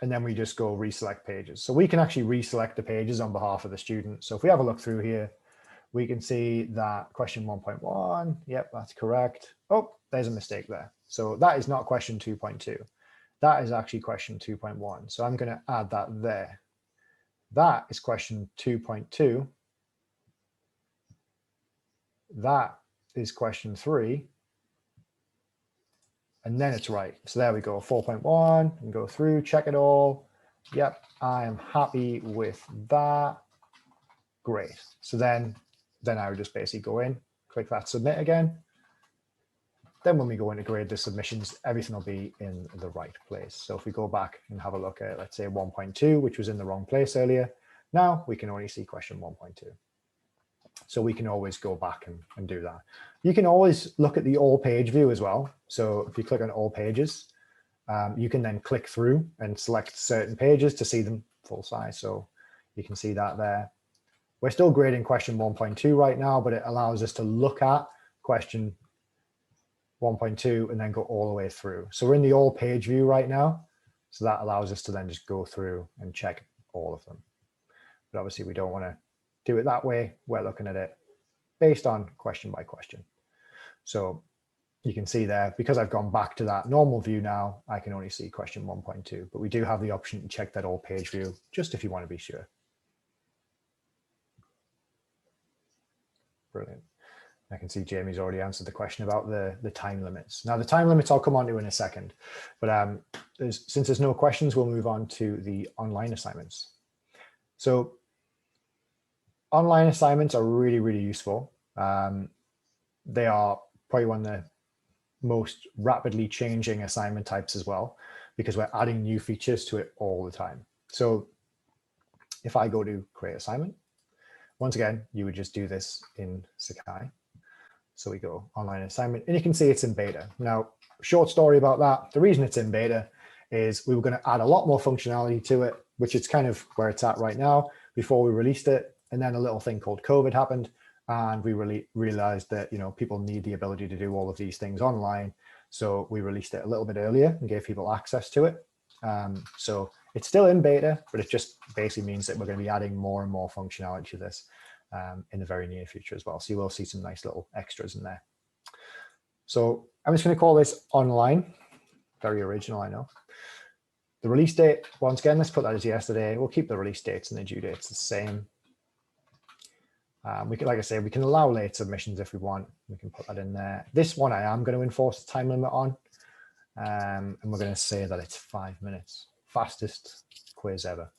And then we just go reselect pages. So we can actually reselect the pages on behalf of the student. So if we have a look through here, we can see that question 1.1, yep, that's correct. Oh, there's a mistake there. So that is not question 2.2. That is actually question 2.1. So I'm going to add that there. That is question 2.2. That is question 3. And then it's right. So there we go, 4.1, and go through, check it all. Yep, I am happy with that. Great. So then I would just basically go in, click that submit again. Then when we go into grade the submissions, everything will be in the right place. So if we go back and have a look at, let's say 1.2, which was in the wrong place earlier, now we can only see question 1.2. So we can always go back and do that. You can always look at the all page view as well. So if you click on all pages, you can then click through and select certain pages to see them full size. So you can see that there. We're still grading question 1.2 right now, but it allows us to look at question 1.2 and then go all the way through. So we're in the all page view right now. So that allows us to then just go through and check all of them. But obviously we don't want to do it that way. We're looking at it based on question by question. So you can see there, because I've gone back to that normal view now, I can only see question 1.2, but we do have the option to check that all page view just if you want to be sure. Brilliant. I can see Jamie's already answered the question about the time limits. Now the time limits I'll come on to in a second, but since there's no questions, we'll move on to the online assignments. So online assignments are really, really useful. They are probably one of the most rapidly changing assignment types as well, because we're adding new features to it all the time. So if I go to create assignment, once again, you would just do this in Sakai. So we go online assignment and you can see it's in beta. Now, short story about that. The reason it's in beta is we were going to add a lot more functionality to it, which is kind of where it's at right now before we released it. And then a little thing called COVID happened. And we really realized that, people need the ability to do all of these things online. So we released it a little bit earlier and gave people access to it. So it's still in beta, but it just basically means that we're going to be adding more and more functionality to this in the very near future as well. So you will see some nice little extras in there. So I'm just going to call this online. Very original, I know. The release date, once again, let's put that as yesterday. We'll keep the release dates and the due dates the same. We can, like I say, we can allow late submissions if we want. We can put that in there. This one I am going to enforce the time limit on. And we're going to say that it's 5 minutes. Fastest quiz ever.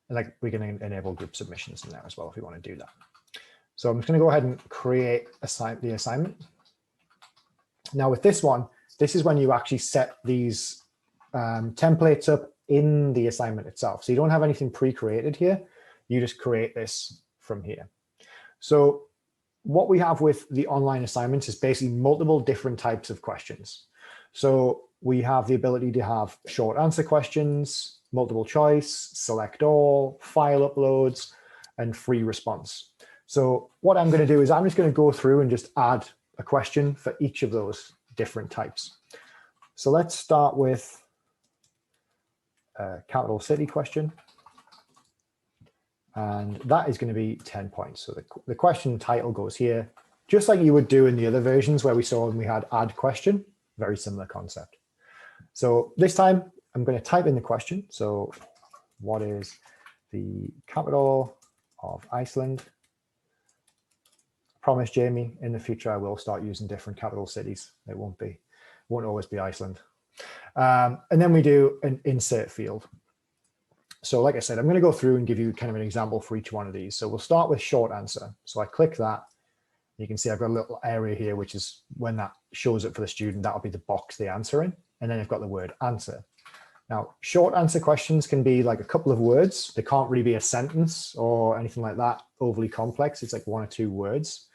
And like we can enable group submissions in there as well if we want to do that. So I'm just going to go ahead and create the assignment. Now with this one, this is when you actually set these templates up in the assignment itself. So you don't have anything pre-created here. You just create this from here. So what we have with the online assignments is basically multiple different types of questions. So we have the ability to have short answer questions, multiple choice, select all, file uploads, and free response. So what I'm going to do is I'm just going to go through and just add a question for each of those different types. So let's start with a capital city question. And that is going to be 10 points. So the question title goes here, just like you would do in the other versions where we saw when we had add question, very similar concept. So this time I'm going to type in the question. So what is the capital of Iceland. I promise, Jamie, in the future I will start using different capital cities. It won't always be Iceland. And then we do an insert field. So like I said, I'm going to go through and give you kind of an example for each one of these. So we'll start with short answer. So I click that. You can see I've got a little area here, which is when that shows up for the student, that'll be the box they answer in. And then I've got the word answer. Now, short answer questions can be like a couple of words. They can't really be a sentence or anything like that, overly complex. It's like 1 or 2 words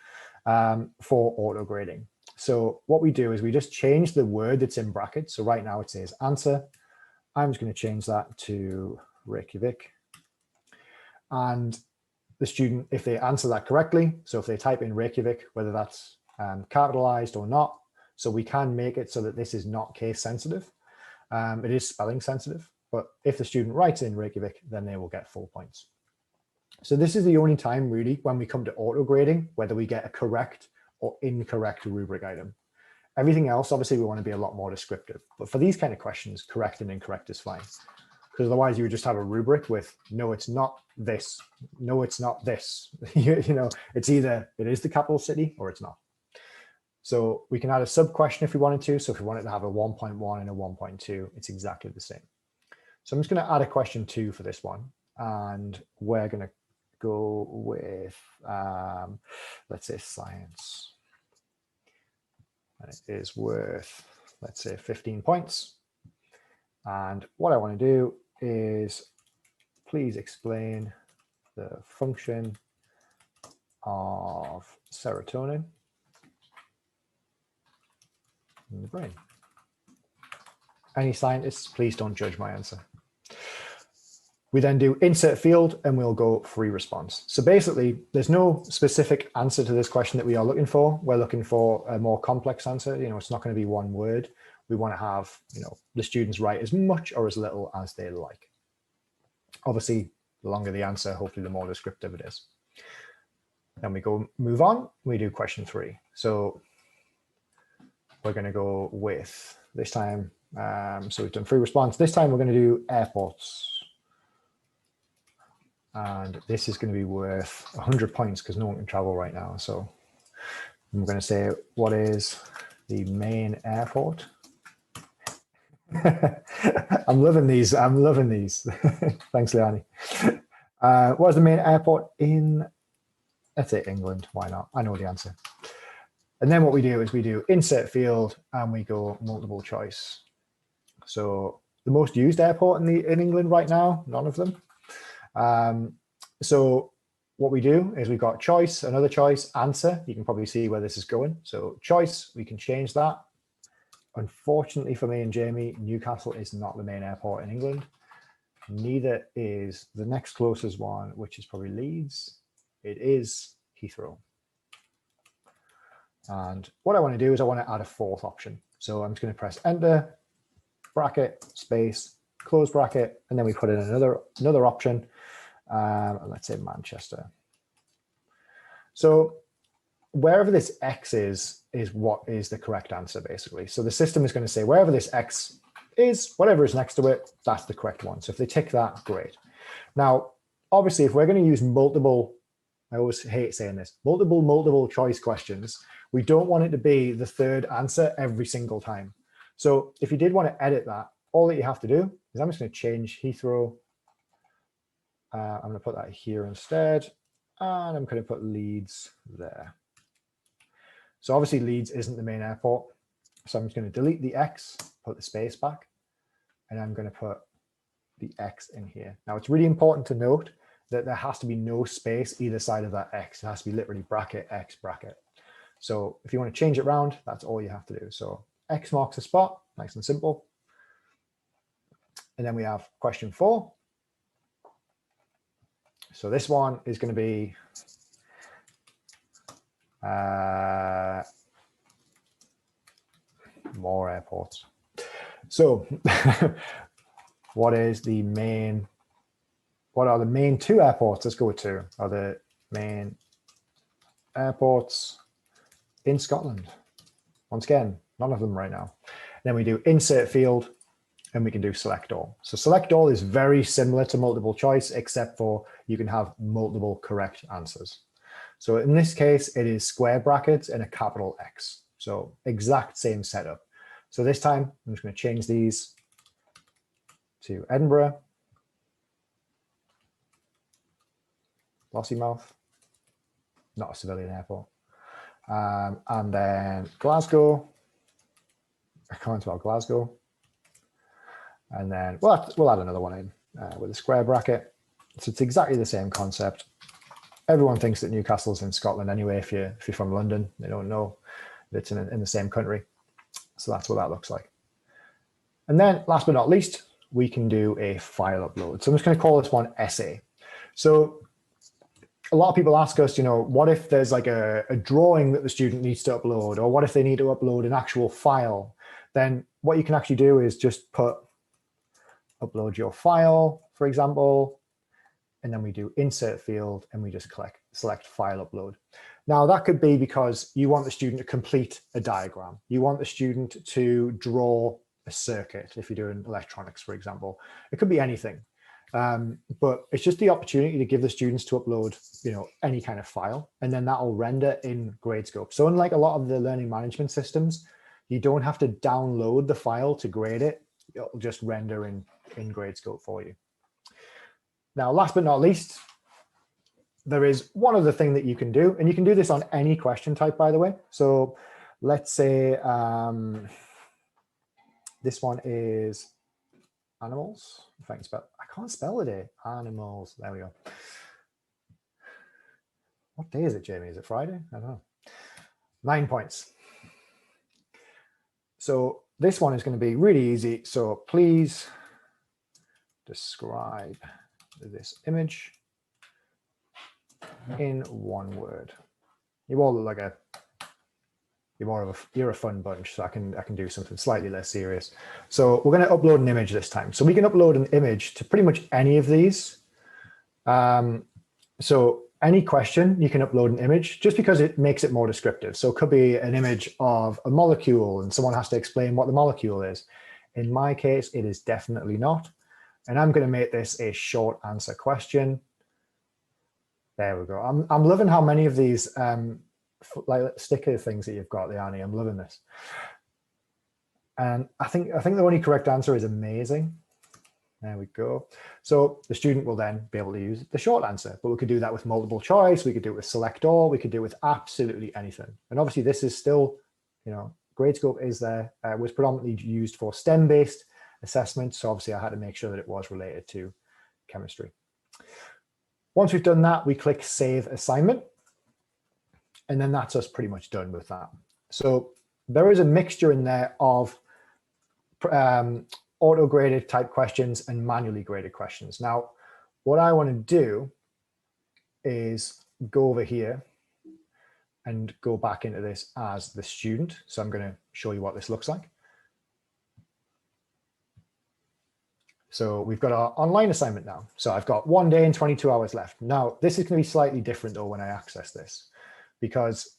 for auto grading. So what we do is we just change the word that's in brackets. So right now it says answer. I'm just going to change that to Reykjavik. And the student, if they answer that correctly, so if they type in Reykjavik, whether that's capitalized or not, so we can make it so that this is not case sensitive. It is spelling sensitive, but if the student writes in Reykjavik, then they will get full points. So this is the only time really when we come to auto grading, whether we get a correct or incorrect rubric item. Everything else, obviously we want to be a lot more descriptive, but for these kind of questions, correct and incorrect is fine. Because otherwise you would just have a rubric with, no, it's not this. No, it's not this. you know, it's either it is the capital city or it's not. So we can add a sub question if we wanted to. So if we wanted to have a 1.1 and a 1.2, it's exactly the same. So I'm just going to add a question 2 for this one. And we're going to go with, let's say science. And it is worth, let's say 15 points. And what I want to do is please explain the function of serotonin in the brain. Any scientists, please don't judge my answer. We then do insert field and we'll go free response. So basically, there's no specific answer to this question that we are looking for. We're looking for a more complex answer. You know, it's not going to be one word. We want to have, you know, the students write as much or as little as they like. Obviously, the longer the answer, hopefully the more descriptive it is. Then we move on, we do question 3. So we're going to go with this time. So we've done free response. This time we're going to do airports. And this is going to be worth 100 points because no one can travel right now. So I'm going to say, what is the main airport? I'm loving these. I'm loving these. Thanks, Leonie. What is the main airport in, let's say England. Why not? I know the answer. And then what we do is we do insert field and we go multiple choice. So the most used airport in England right now, none of them. So what we do is we've got choice, another choice, answer. You can probably see where this is going. So choice, we can change that. Unfortunately for me and Jamie, Newcastle is not the main airport in England. Neither is the next closest one, which is probably Leeds. It is Heathrow. And what I want to do is I want to add a 4th option. So I'm just going to press enter, bracket, space, close bracket, and then we put in another option. Let's say Manchester. So wherever this X is what is the correct answer, basically. So the system is going to say wherever this X is, whatever is next to it, that's the correct one. So if they tick that, great. Now, obviously, if we're going to use multiple, I always hate saying this, multiple choice questions, we don't want it to be the 3rd answer every single time. So if you did want to edit that, all that you have to do is I'm just going to change Heathrow. I'm going to put that here instead, and I'm going to put Leeds there. So obviously Leeds isn't the main airport. So I'm just going to delete the X, put the space back, and I'm going to put the X in here. Now it's really important to note that there has to be no space either side of that X. It has to be literally bracket, X, bracket. So if you want to change it around, that's all you have to do. So X marks the spot, nice and simple. And then we have question 4. So this one is going to be more airports. So what are the main 2 airports? Let's go with 2. Are the main airports in Scotland? Once again, none of them right now. Then we do insert field and we can do select all. So select all is very similar to multiple choice, except for you can have multiple correct answers. So in this case, it is square brackets and a capital X. So exact same setup. So this time I'm just going to change these to Edinburgh, Lossiemouth, not a civilian airport, and then Glasgow. I can't spell Glasgow. And then we'll add another one in with a square bracket. So it's exactly the same concept. Everyone thinks that Newcastle's in Scotland anyway. If you're from London, they don't know that it's in the same country. So that's what that looks like. And then last but not least, we can do a file upload. So I'm just going to call this one essay. So a lot of people ask us, what if there's like a drawing that the student needs to upload, or what if they need to upload an actual file? Then what you can actually do is just upload your file, for example, and then we do insert field and we just select file upload. Now that could be because you want the student to complete a diagram. You want the student to draw a circuit if you're doing electronics, for example. It could be anything. But it's just the opportunity to give the students to upload, any kind of file, and then that will render in Gradescope. So unlike a lot of the learning management systems, you don't have to download the file to grade it. It'll just render in Gradescope for you. Now, last but not least, there is one other thing that you can do, and you can do this on any question type, by the way. So let's say this one is animals. If I can spell, I can't spell today. Animals. There we go. What day is it, Jamie? Is it Friday? I don't know. 9 points. So this one is going to be really easy. So please describe this image in one word. You all look like you're a fun bunch, so I can do something slightly less serious. So we're going to upload an image this time. So we can upload an image to pretty much any of these. So any question, you can upload an image just because it makes it more descriptive. So it could be an image of a molecule and someone has to explain what the molecule is. In my case, it is definitely not. And I'm going to make this a short answer question. There we go. I'm loving how many of these like sticker things that you've got, Leanne. I'm loving this. And I think the only correct answer is amazing. There we go. So the student will then be able to use the short answer, but we could do that with multiple choice. We could do it with select all. We could do it with absolutely anything. And obviously this is still, Gradescope is there, was predominantly used for STEM-based assessment. So obviously I had to make sure that it was related to chemistry. Once we've done that, we click Save Assignment. And then that's us pretty much done with that. So there is a mixture in there of auto-graded type questions and manually graded questions. Now, what I want to do is go over here and go back into this as the student. So I'm going to show you what this looks like. So we've got our online assignment now. So I've got 1 day and 22 hours left. Now, this is going to be slightly different though when I access this, because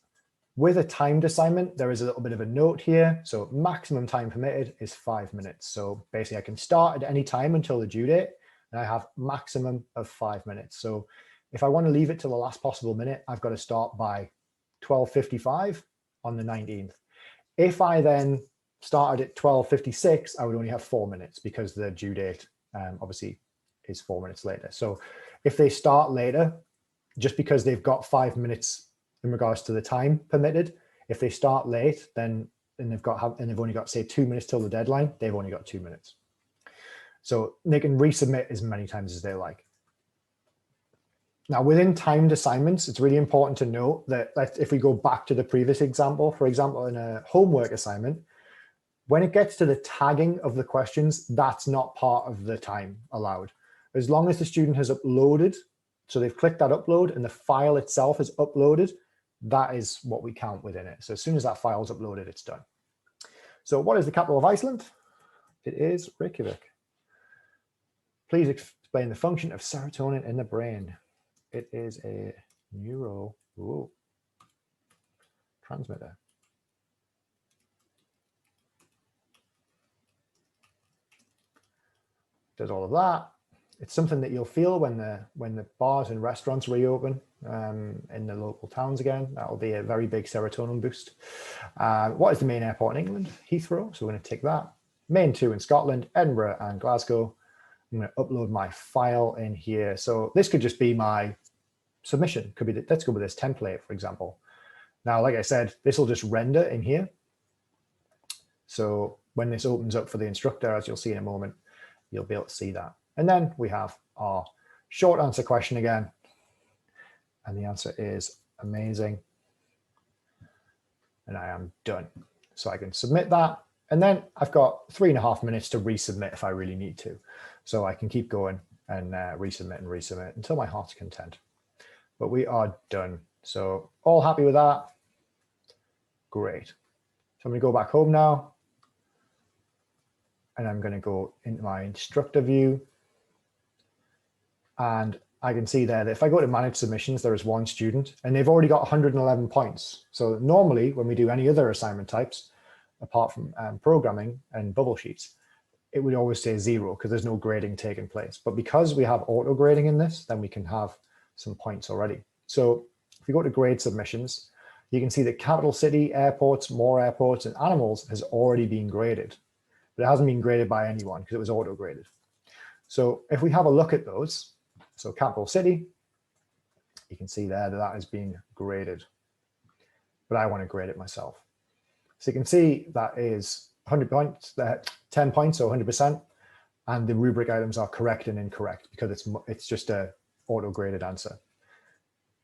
with a timed assignment, there is a little bit of a note here. So maximum time permitted is 5 minutes. So basically I can start at any time until the due date, and I have maximum of 5 minutes. So if I want to leave it to the last possible minute, I've got to start by 12:55 on the 19th. If I then started at 12:56, I would only have 4 minutes because the due date obviously is 4 minutes later. So if they start later, just because they've got 5 minutes in regards to the time permitted, if they start late, then they've only got say 2 minutes till the deadline, they've only got 2 minutes. So they can resubmit as many times as they like. Now, within timed assignments, it's really important to note that if we go back to the previous example, for example, in a homework assignment, when it gets to the tagging of the questions, that's not part of the time allowed. As long as the student has uploaded, so they've clicked that upload and the file itself is uploaded, that is what we count within it. So as soon as that file is uploaded, it's done. So what is the capital of Iceland? It is Reykjavik. Please explain the function of serotonin in the brain. It is a neurotransmitter. does all of that. It's something that you'll feel when the bars and restaurants reopen in the local towns again. That will be a very big serotonin boost. What is the main airport in England? Heathrow. So we're going to tick that. Main 2 in Scotland, Edinburgh and Glasgow. I'm going to upload my file in here. So this could just be my submission. Could be, let's go with this template, for example. Now, like I said, this will just render in here. So when this opens up for the instructor, as you'll see in a moment, you'll be able to see that. And then we have our short answer question again. And the answer is amazing. And I am done. So I can submit that. And then I've got 3.5 minutes to resubmit if I really need to. So I can keep going and resubmit and resubmit until my heart's content. But we are done. So all happy with that? Great. So I'm going to go back home now. And I'm going to go into my instructor view. And I can see there that if I go to manage submissions, there is 1 student and they've already got 111 points. So normally when we do any other assignment types, apart from programming and bubble sheets, it would always say 0 because there's no grading taking place. But because we have auto grading in this, then we can have some points already. So if we go to grade submissions, you can see that capital city, airports, more airports, and animals has already been graded. But it hasn't been graded by anyone because it was auto graded. So if we have a look at those, so capital city, you can see there that that is being graded. But I want to grade it myself. So you can see that is 100 points, 10 points, so 100%. And the rubric items are correct and incorrect because it's just a auto-graded answer.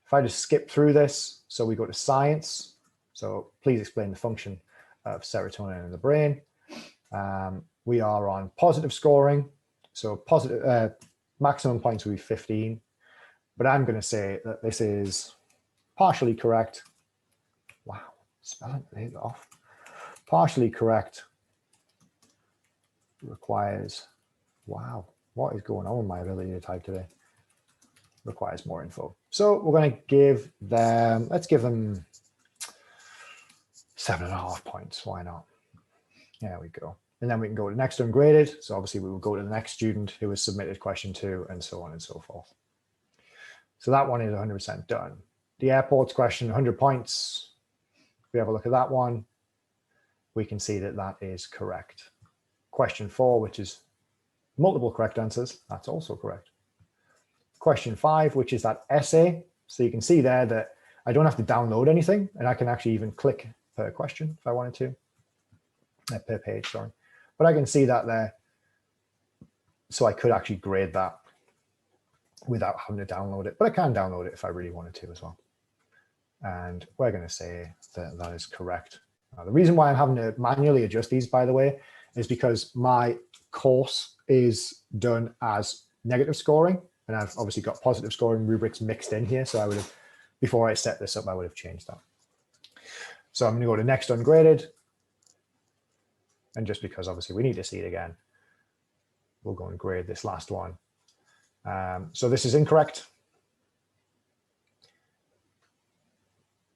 If I just skip through this, so we go to science. So please explain the function of serotonin in the brain. We are on positive scoring. So positive maximum points will be 15. But I'm going to say that this is partially correct. Wow, spelling it off. Partially correct requires, wow, what is going on with my ability to type today? Requires more info. So we're going to give them, let's give them 7.5 points. Why not? There we go. And then we can go to next ungraded. So obviously we will go to the next student who has submitted question 2 and so on and so forth. So that one is 100% done. The airports question, 100 points. If we have a look at that one, we can see that that is correct. Question 4, which is multiple correct answers, that's also correct. Question 5, which is that essay. So you can see there that I don't have to download anything and I can actually even click per question if I wanted to, per page, sorry. But I can see that there. So I could actually grade that without having to download it, but I can download it if I really wanted to as well. And we're going to say that that is correct. The reason why I'm having to manually adjust these, by the way, is because my course is done as negative scoring, and I've obviously got positive scoring rubrics mixed in here. So I would have, before I set this up, I would have changed that. So I'm going to go to next ungraded. And just because obviously we need to see it again, we'll go and grade this last one. So this is incorrect.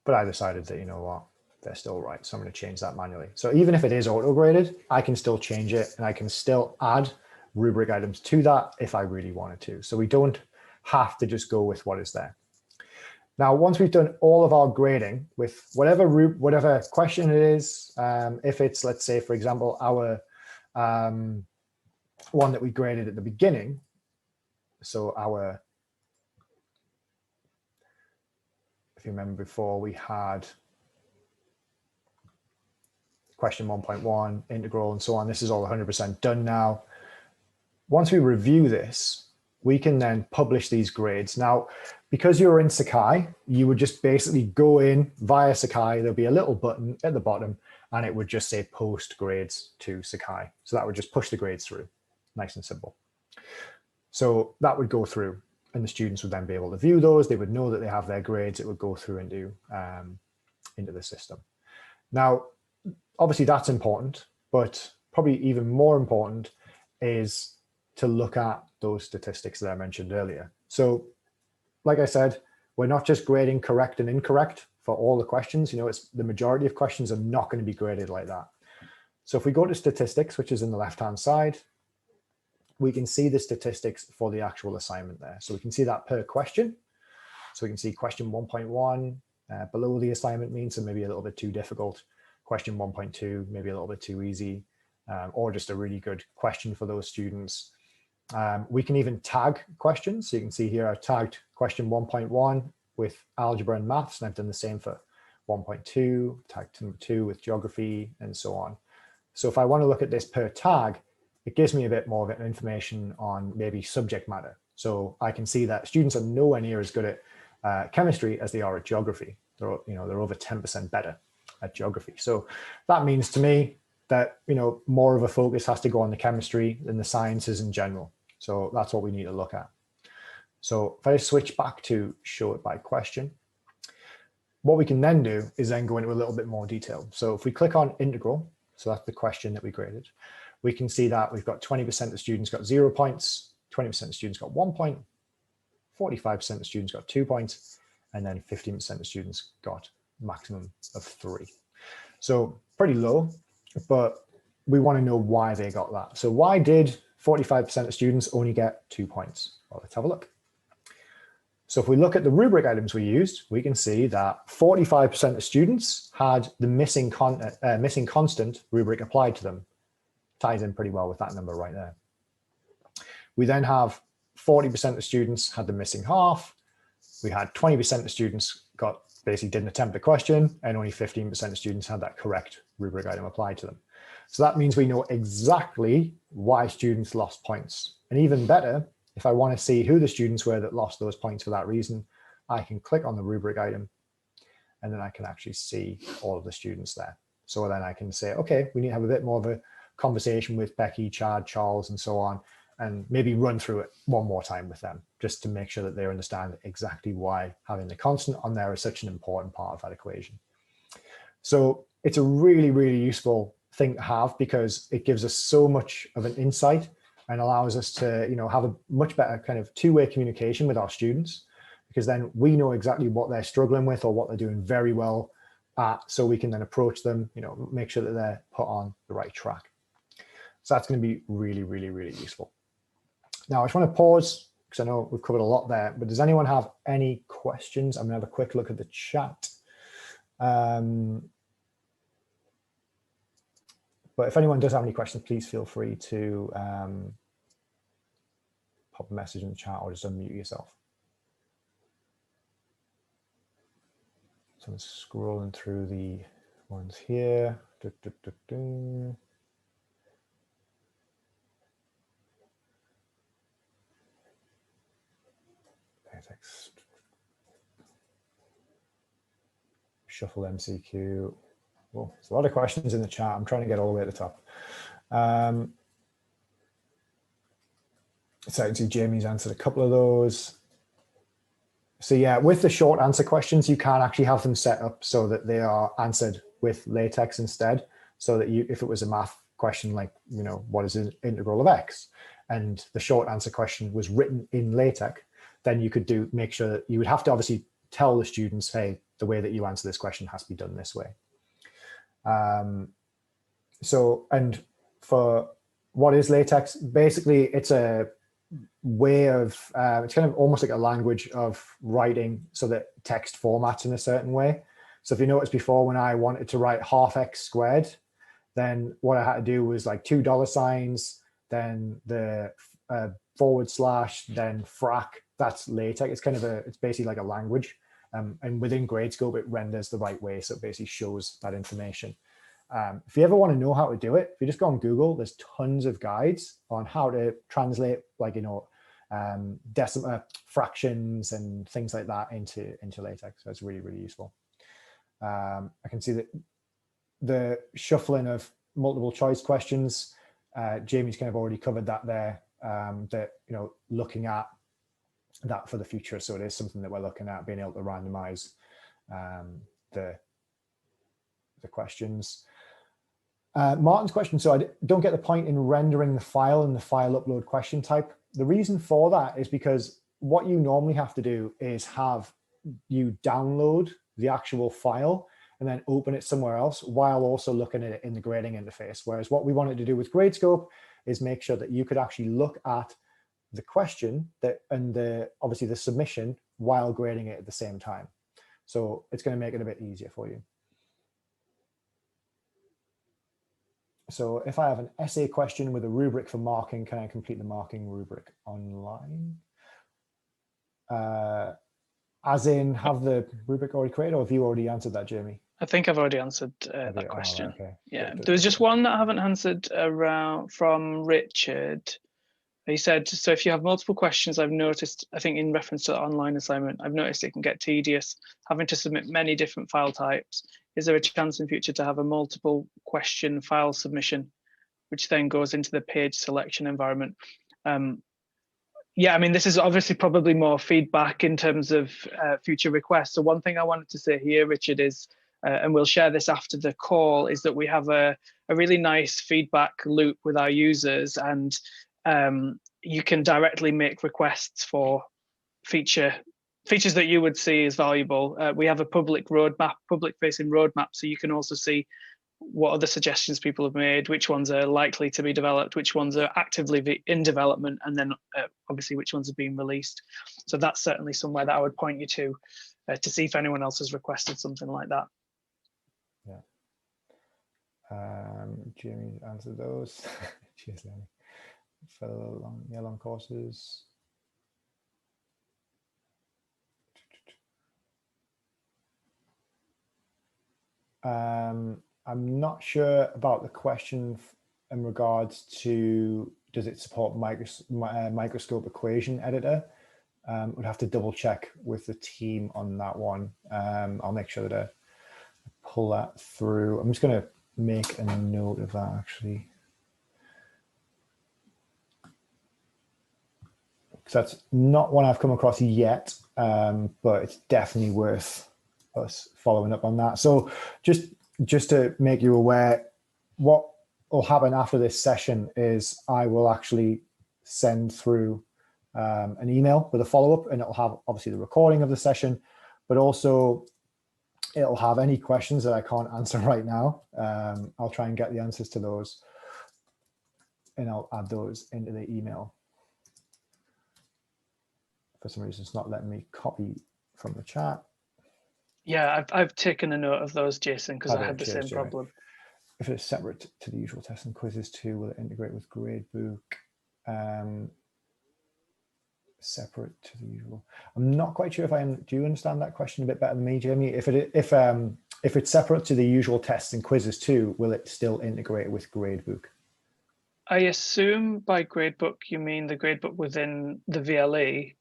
But I decided that, you know what, they're still right. So I'm going to change that manually. So even if it is auto-graded, I can still change it and I can still add rubric items to that if I really wanted to. So we don't have to just go with what is there. Now, once we've done all of our grading with whatever question it is, if it's, let's say, for example, our one that we graded at the beginning. So our, if you remember before, we had question 1.1, integral, and so on. This is all 100% done now. Once we review this, we can then publish these grades. Now, because you're in Sakai, you would just basically go in via Sakai. There'll be a little button at the bottom, and it would just say post grades to Sakai. So that would just push the grades through, nice and simple. So that would go through, and the students would then be able to view those. They would know that they have their grades. It would go through into the system. Now, obviously that's important, but probably even more important is to look at those statistics that I mentioned earlier. So like I said, we're not just grading correct and incorrect for all the questions. You know, it's the majority of questions are not going to be graded like that. So if we go to statistics, which is in the left-hand side, we can see the statistics for the actual assignment there. So we can see that per question. So we can see question 1.1 below the assignment mean, so maybe a little bit too difficult. Question 1.2, maybe a little bit too easy, or just a really good question for those students. We can even tag questions. So you can see here I've tagged question 1.1 with algebra and maths, and I've done the same for 1.2, tagged number 2 with geography, and so on. So if I want to look at this per tag, it gives me a bit more of information on maybe subject matter. So I can see that students are nowhere near as good at chemistry as they are at geography. They're over 10% better at geography. So that means to me that more of a focus has to go on the chemistry than the sciences in general. So that's what we need to look at. So if I switch back to show it by question, what we can then do is then go into a little bit more detail. So if we click on integral, so that's the question that we graded, we can see that we've got 20% of students got 0 points, 20% of students got 1 point, 45% of students got 2 points, and then 15% of students got maximum of 3. So pretty low, but we want to know why they got that. So why did 45% of students only get 2 points? Well, let's have a look. So if we look at the rubric items we used, we can see that 45% of students had the missing constant rubric applied to them. Ties in pretty well with that number right there. We then have 40% of students had the missing half. We had 20% of students didn't attempt the question, and only 15% of students had that correct rubric item applied to them. So that means we know exactly why students lost points. And even better, if I want to see who the students were that lost those points for that reason, I can click on the rubric item, and then I can actually see all of the students there. So then I can say, okay, we need to have a bit more of a conversation with Becky, Chad, Charles, and so on, and maybe run through it one more time with them, just to make sure that they understand exactly why having the constant on there is such an important part of that equation. So it's a really, really useful thing to have, because it gives us so much of an insight and allows us to have a much better kind of two-way communication with our students, because then we know exactly what they're struggling with or what they're doing very well at, so we can then approach them, make sure that they're put on the right track. So that's going to be really, really, really useful. Now I just want to pause because I know we've covered a lot there, but does anyone have any questions? I'm going to have a quick look at the chat. But if anyone does have any questions, please feel free to pop a message in the chat or just unmute yourself. So I'm scrolling through the ones here. Text. Shuffle MCQ. Well, there's a lot of questions in the chat. I'm trying to get all the way to the top. So I can see Jamie's answered a couple of those. So yeah, with the short answer questions, you can actually have them set up so that they are answered with LaTeX instead. So that if it was a math question like, what is the integral of X? And the short answer question was written in LaTeX, then you could make sure that you would have to obviously tell the students, hey, the way that you answer this question has to be done this way. And for what is LaTeX, basically it's a way of, it's kind of almost like a language of writing so that text formats in a certain way. So if you noticed before, when I wanted to write half x squared, then what I had to do was like $2, then the /, then frac. That's LaTeX. It's kind of it's basically like a language. And within Gradescope, it renders the right way. So it basically shows that information. If you ever want to know how to do it, if you just go on Google, there's tons of guides on how to translate, like, decimal fractions and things like that into LaTeX. So it's really, really useful. I can see that the shuffling of multiple choice questions, Jamie's kind of already covered that there, looking at that for the future. So it is something that we're looking at, being able to randomize the questions. Martin's question, so I don't get the point in rendering the file in the file upload question type. The reason for that is because what you normally have to do is have you download the actual file and then open it somewhere else while also looking at it in the grading interface. Whereas what we wanted to do with Gradescope is make sure that you could actually look at the question and obviously the submission while grading it at the same time. So it's going to make it a bit easier for you. So if I have an essay question with a rubric for marking, can I complete the marking rubric online? As in, have the rubric already created, or have you already answered that, Jamie? I think I've already answered Have you? that Oh, question. right, okay. Yeah, Good. there was just one that I haven't answered from Richard. He said, so if you have multiple questions, I've noticed, I think in reference to the online assignment, I've noticed it can get tedious having to submit many different file types. Is there a chance in future to have a multiple question file submission, which then goes into the page selection environment? Yeah, I mean, this is obviously probably more feedback in terms of future requests. So one thing I wanted to say here, Richard, is, and we'll share this after the call, is that we have a really nice feedback loop with our users, and you can directly make requests for features that you would see as valuable. We have a public roadmap, public-facing roadmap, so you can also see what other suggestions people have made, which ones are likely to be developed, which ones are actively in development, and then obviously which ones are being released. So that's certainly somewhere that I would point you to see if anyone else has requested something like that. Yeah. Jamie answered those. Cheers, Lenny. For long courses. I'm not sure about the question in regards to, does it support microscope equation editor? Would have to double check with the team on that one. I'll make sure that I pull that through. I'm just going to make a note of that actually. So that's not one I've come across yet, but it's definitely worth us following up on that. So just to make you aware, what will happen after this session is I will actually send through an email with a follow-up, and it'll have obviously the recording of the session, but also it'll have any questions that I can't answer right now. I'll try and get the answers to those, and I'll add those into the email. For some reason, it's not letting me copy from the chat. Yeah, I've taken a note of those, Jason, because I had the same problem. If it's separate to the usual tests and quizzes too, will it integrate with Gradebook? Separate to the usual. I'm not quite sure if do you understand that question a bit better than me, Jamie? If it's separate to the usual tests and quizzes too, will it still integrate with Gradebook? I assume by Gradebook you mean the Gradebook within the VLE.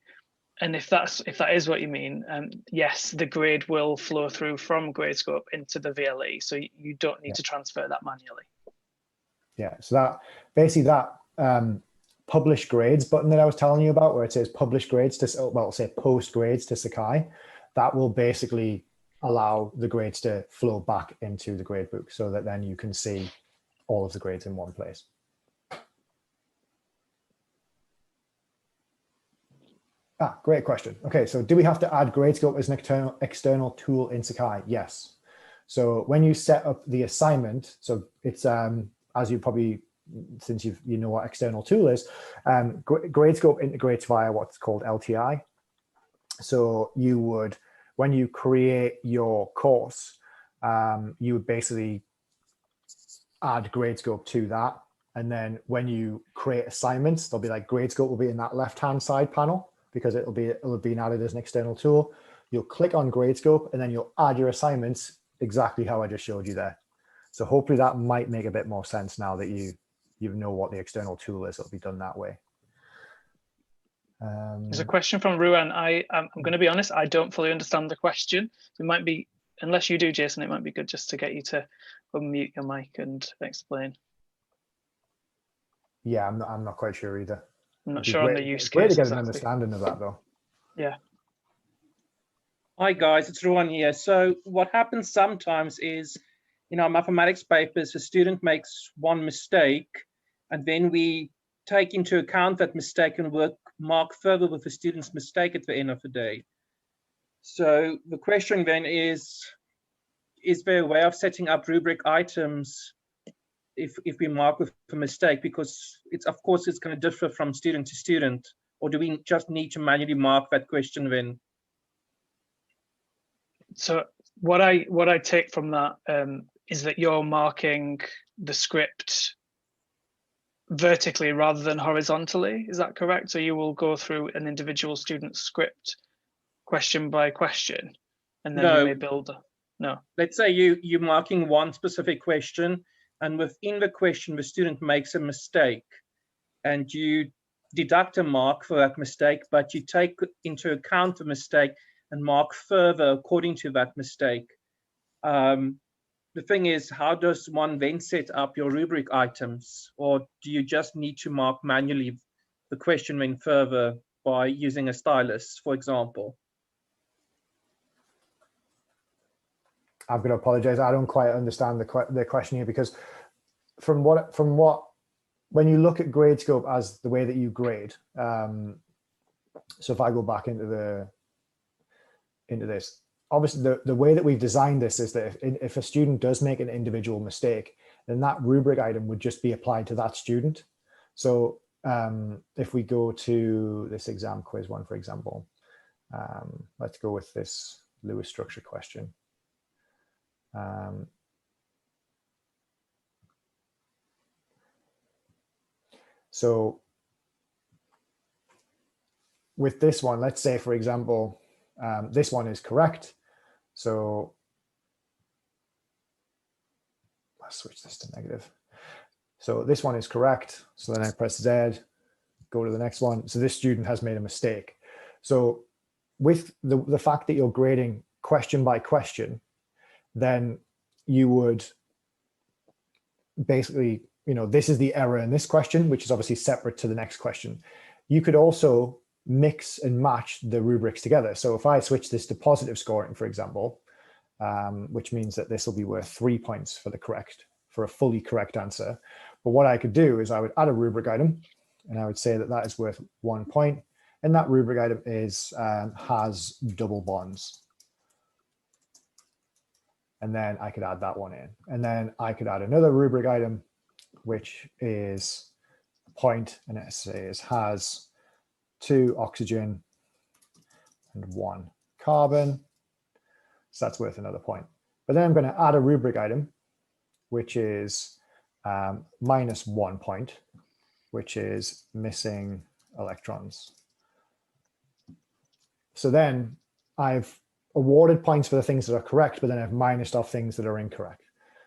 And if that is what you mean, yes, the grade will flow through from Gradescope into the VLE, so you don't need to transfer that manually. Yeah, so that basically that publish grades button that I was telling you about, where it says publish grades to, well, it'll say post grades to Sakai, that will basically allow the grades to flow back into the gradebook, so that then you can see all of the grades in one place. Great question. Okay, so do we have to add Gradescope as an external tool in Sakai? Yes. So when you set up the assignment, so it's as you probably, since you know what external tool is, Gradescope integrates via what's called LTI. So you would, when you create your course, you would basically add Gradescope to that, and then when you create assignments, they'll be like Gradescope will be in that left-hand side panel, because it'll be added as an external tool. You'll click on Gradescope and then you'll add your assignments exactly how I just showed you there. So hopefully that might make a bit more sense now that you know what the external tool is. It'll be done that way. There's a question from Ruan. I'm going to be honest, I don't fully understand the question. It might be, unless you do, Jason, it might be good just to get you to unmute your mic and explain. Yeah, I'm not quite sure either. I'm not sure on the use case. Great to get an understanding of that, though. Yeah. Hi guys, it's Ruan here. So what happens sometimes is, in our mathematics papers, a student makes one mistake, and then we take into account that mistake and mark further with the student's mistake at the end of the day. So the question then is there a way of setting up rubric items if we mark with a mistake, because it's, of course, it's going to differ from student to student, or do we just need to manually mark that question then? So what I take from that is that you're marking the script vertically rather than horizontally. Is that correct? So you will go through an individual student's script question by question, and then you may build. No. Let's say you're marking one specific question, and within the question, the student makes a mistake, and you deduct a mark for that mistake, but you take into account the mistake and mark further according to that mistake. The thing is, how does one then set up your rubric items? Or do you just need to mark manually the question then further by using a stylus, for example? I'm going to apologize. I don't quite understand the question here, because from what when you look at Gradescope as the way that you grade, so if I go back into this, obviously the way that we've designed this is that if a student does make an individual mistake, then that rubric item would just be applied to that student. So if we go to this exam quiz one, for example, let's go with this Lewis structure question. So with this one, let's say, for example, this one is correct. So let's switch this to negative. So this one is correct. So then I press Z, go to the next one. So this student has made a mistake. So with the fact that you're grading question by question, then you would basically, this is the error in this question, which is obviously separate to the next question. You could also mix and match the rubrics together. So if I switch this to positive scoring, for example, which means that this will be worth 3 points for a fully correct answer. But what I could do is I would add a rubric item, and I would say that that is worth 1 point. And that rubric item has double bonds. And then I could add that one in. And then I could add another rubric item, which is a point, and it says has 2 oxygen and 1 carbon. So that's worth another point. But then I'm going to add a rubric item, which is minus 1 point, which is missing electrons. So then I've awarded points for the things that are correct, but then I've minused off things that are incorrect.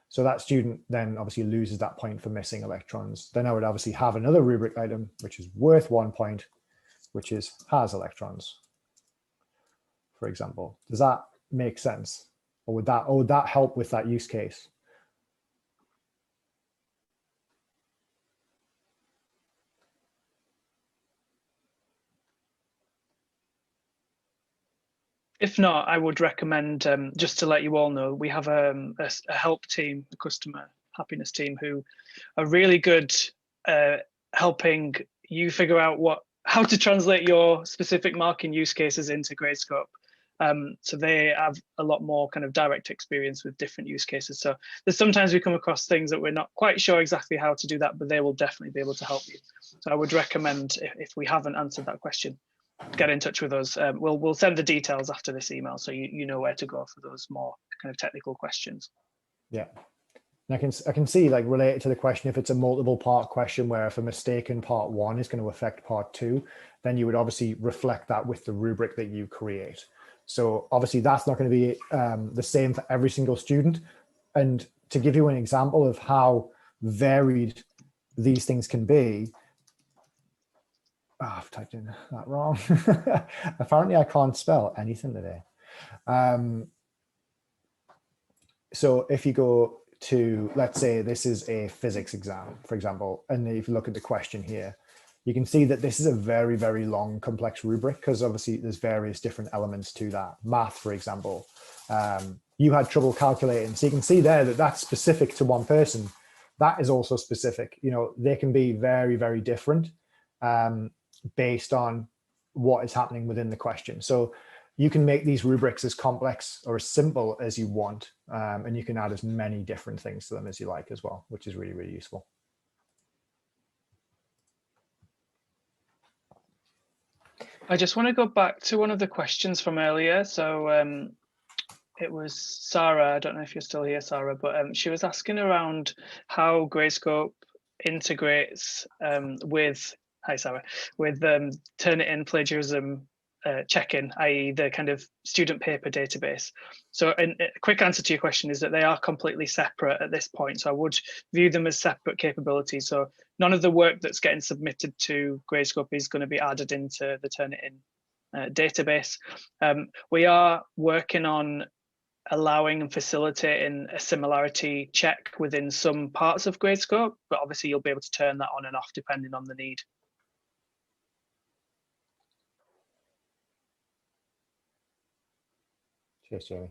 So that student then obviously loses that point for missing electrons. Then I would obviously have another rubric item, which is worth 1 point, which is has electrons, for example. Does that make sense? Or would that help with that use case? If not, I would recommend, just to let you all know, we have a help team, a customer happiness team, who are really good helping you figure out how to translate your specific marking use cases into Gradescope. So they have a lot more kind of direct experience with different use cases. So there's sometimes we come across things that we're not quite sure exactly how to do that, but they will definitely be able to help you. So I would recommend, if we haven't answered that question, get in touch with us. We'll send the details after this email, so you know where to go for those more kind of technical questions. Yeah, and I can see, like, related to the question, if it's a multiple part question where if a mistake in part 1 is going to affect part 2, then you would obviously reflect that with the rubric that you create. So obviously that's not going to be the same for every single student. And to give you an example of how varied these things can be, I've typed in that wrong. Apparently I can't spell anything today. So if you go to, let's say this is a physics exam, for example, and if you look at the question here, you can see that this is a very, very long, complex rubric, because obviously there's various different elements to that. Math, for example, you had trouble calculating. So you can see there that that's specific to one person. That is also specific. They can be very, very different based on what is happening within the question. So you can make these rubrics as complex or as simple as you want, and you can add as many different things to them as you like as well, which is really, really useful. I just want to go back to one of the questions from earlier. So it was Sarah. I don't know if you're still here, Sarah, but she was asking around how Gradescope integrates with, hi Sarah, with Turnitin plagiarism check-in, i.e. the kind of student paper database. So a quick answer to your question is that they are completely separate at this point. So I would view them as separate capabilities. So none of the work that's getting submitted to Gradescope is going to be added into the Turnitin database. We are working on allowing and facilitating a similarity check within some parts of Gradescope, but obviously you'll be able to turn that on and off depending on the need. Cheers, Jamie.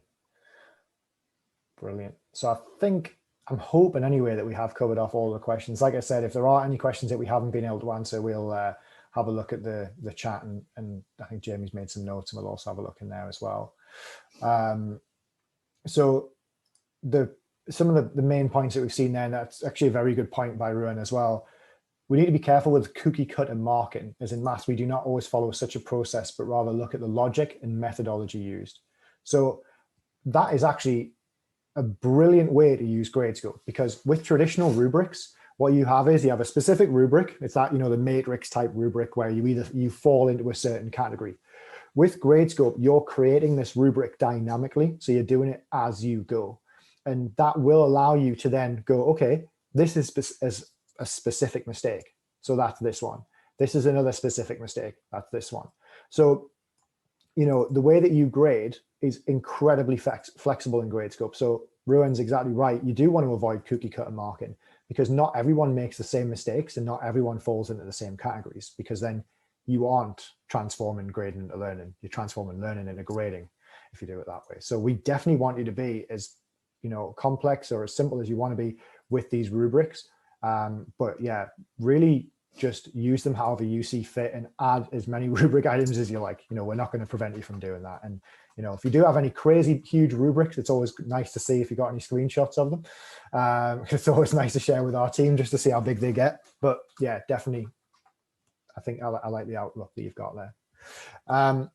Brilliant. So I'm hoping anyway that we have covered off all the questions. Like I said, if there are any questions that we haven't been able to answer, we'll have a look at the chat, and I think Jamie's made some notes, and we'll also have a look in there as well. So some of the main points that we've seen there, and that's actually a very good point by Ruan as well. We need to be careful with cookie cut and marking, as in maths, we do not always follow such a process, but rather look at the logic and methodology used. So that is actually a brilliant way to use Gradescope, because with traditional rubrics, what you have is you have a specific rubric. It's that, the matrix type rubric where you fall into a certain category. With Gradescope, you're creating this rubric dynamically. So you're doing it as you go. And that will allow you to then go, okay, this is a specific mistake. So that's this one. This is another specific mistake. That's this one. So, the way that you grade is incredibly flexible in Gradescope. So Ruan's exactly right. You do want to avoid cookie cut and marking, because not everyone makes the same mistakes and not everyone falls into the same categories, because then you aren't transforming grading into learning. You're transforming learning into grading if you do it that way. So we definitely want you to be as complex or as simple as you want to be with these rubrics. But yeah, really just use them however you see fit and add as many rubric items as you like. We're not going to prevent you from doing that. And if you do have any crazy huge rubrics, it's always nice to see if you got any screenshots of them. It's always nice to share with our team just to see how big they get. But yeah, definitely, I think I like the outlook that you've got there.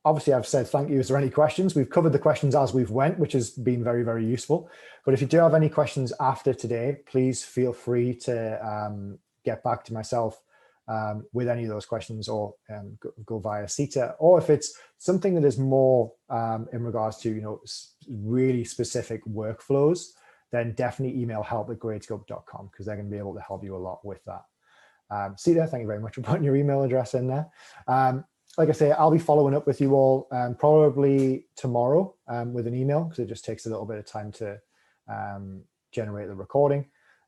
Obviously, I've said thank you. Is there any questions? We've covered the questions as we've went, which has been very, very useful. But if you do have any questions after today, please feel free to get back to myself with any of those questions, or go via Sita. Or if it's something that is more in regards to really specific workflows, then definitely email help@gradescope.com, because they're going to be able to help you a lot with that. Sita, thank you very much for putting your email address in there. Like I say, I'll be following up with you all probably tomorrow with an email, because it just takes a little bit of time to generate the recording.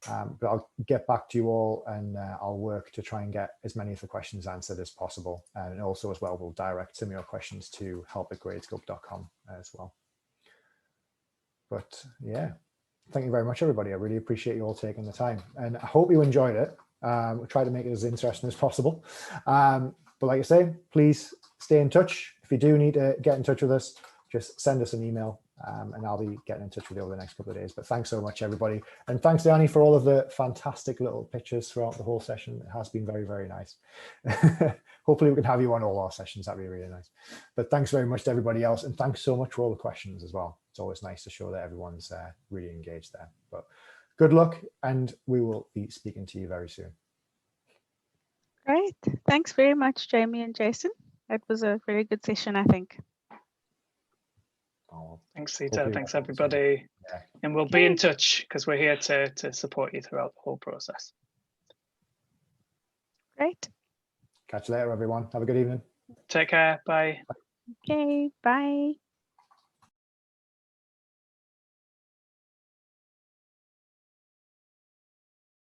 But I'll get back to you all, and I'll work to try and get as many of the questions answered as possible. And also as well, we'll direct some of your questions to help@gradescope.com as well. But yeah, thank you very much, everybody. I really appreciate you all taking the time, and I hope you enjoyed it. We'll try to make it as interesting as possible. But like I say, please stay in touch. If you do need to get in touch with us, just send us an email, and I'll be getting in touch with you over the next couple of days. But thanks so much, everybody. And thanks, Danny, for all of the fantastic little pictures throughout the whole session. It has been very, very nice. Hopefully we can have you on all our sessions. That'd be really nice. But thanks very much to everybody else. And thanks so much for all the questions as well. It's always nice to show that everyone's really engaged there. But good luck, and we will be speaking to you very soon. Great. Thanks very much, Jamie and Jason. That was a very good session, I think. Oh, Thanks, Sita. hopefully Thanks, that helps. everybody. Yeah. And we'll be in touch, because we're here to support you throughout the whole process. Great. Catch you later, everyone. Have a good evening. Take care. Bye. Okay, bye.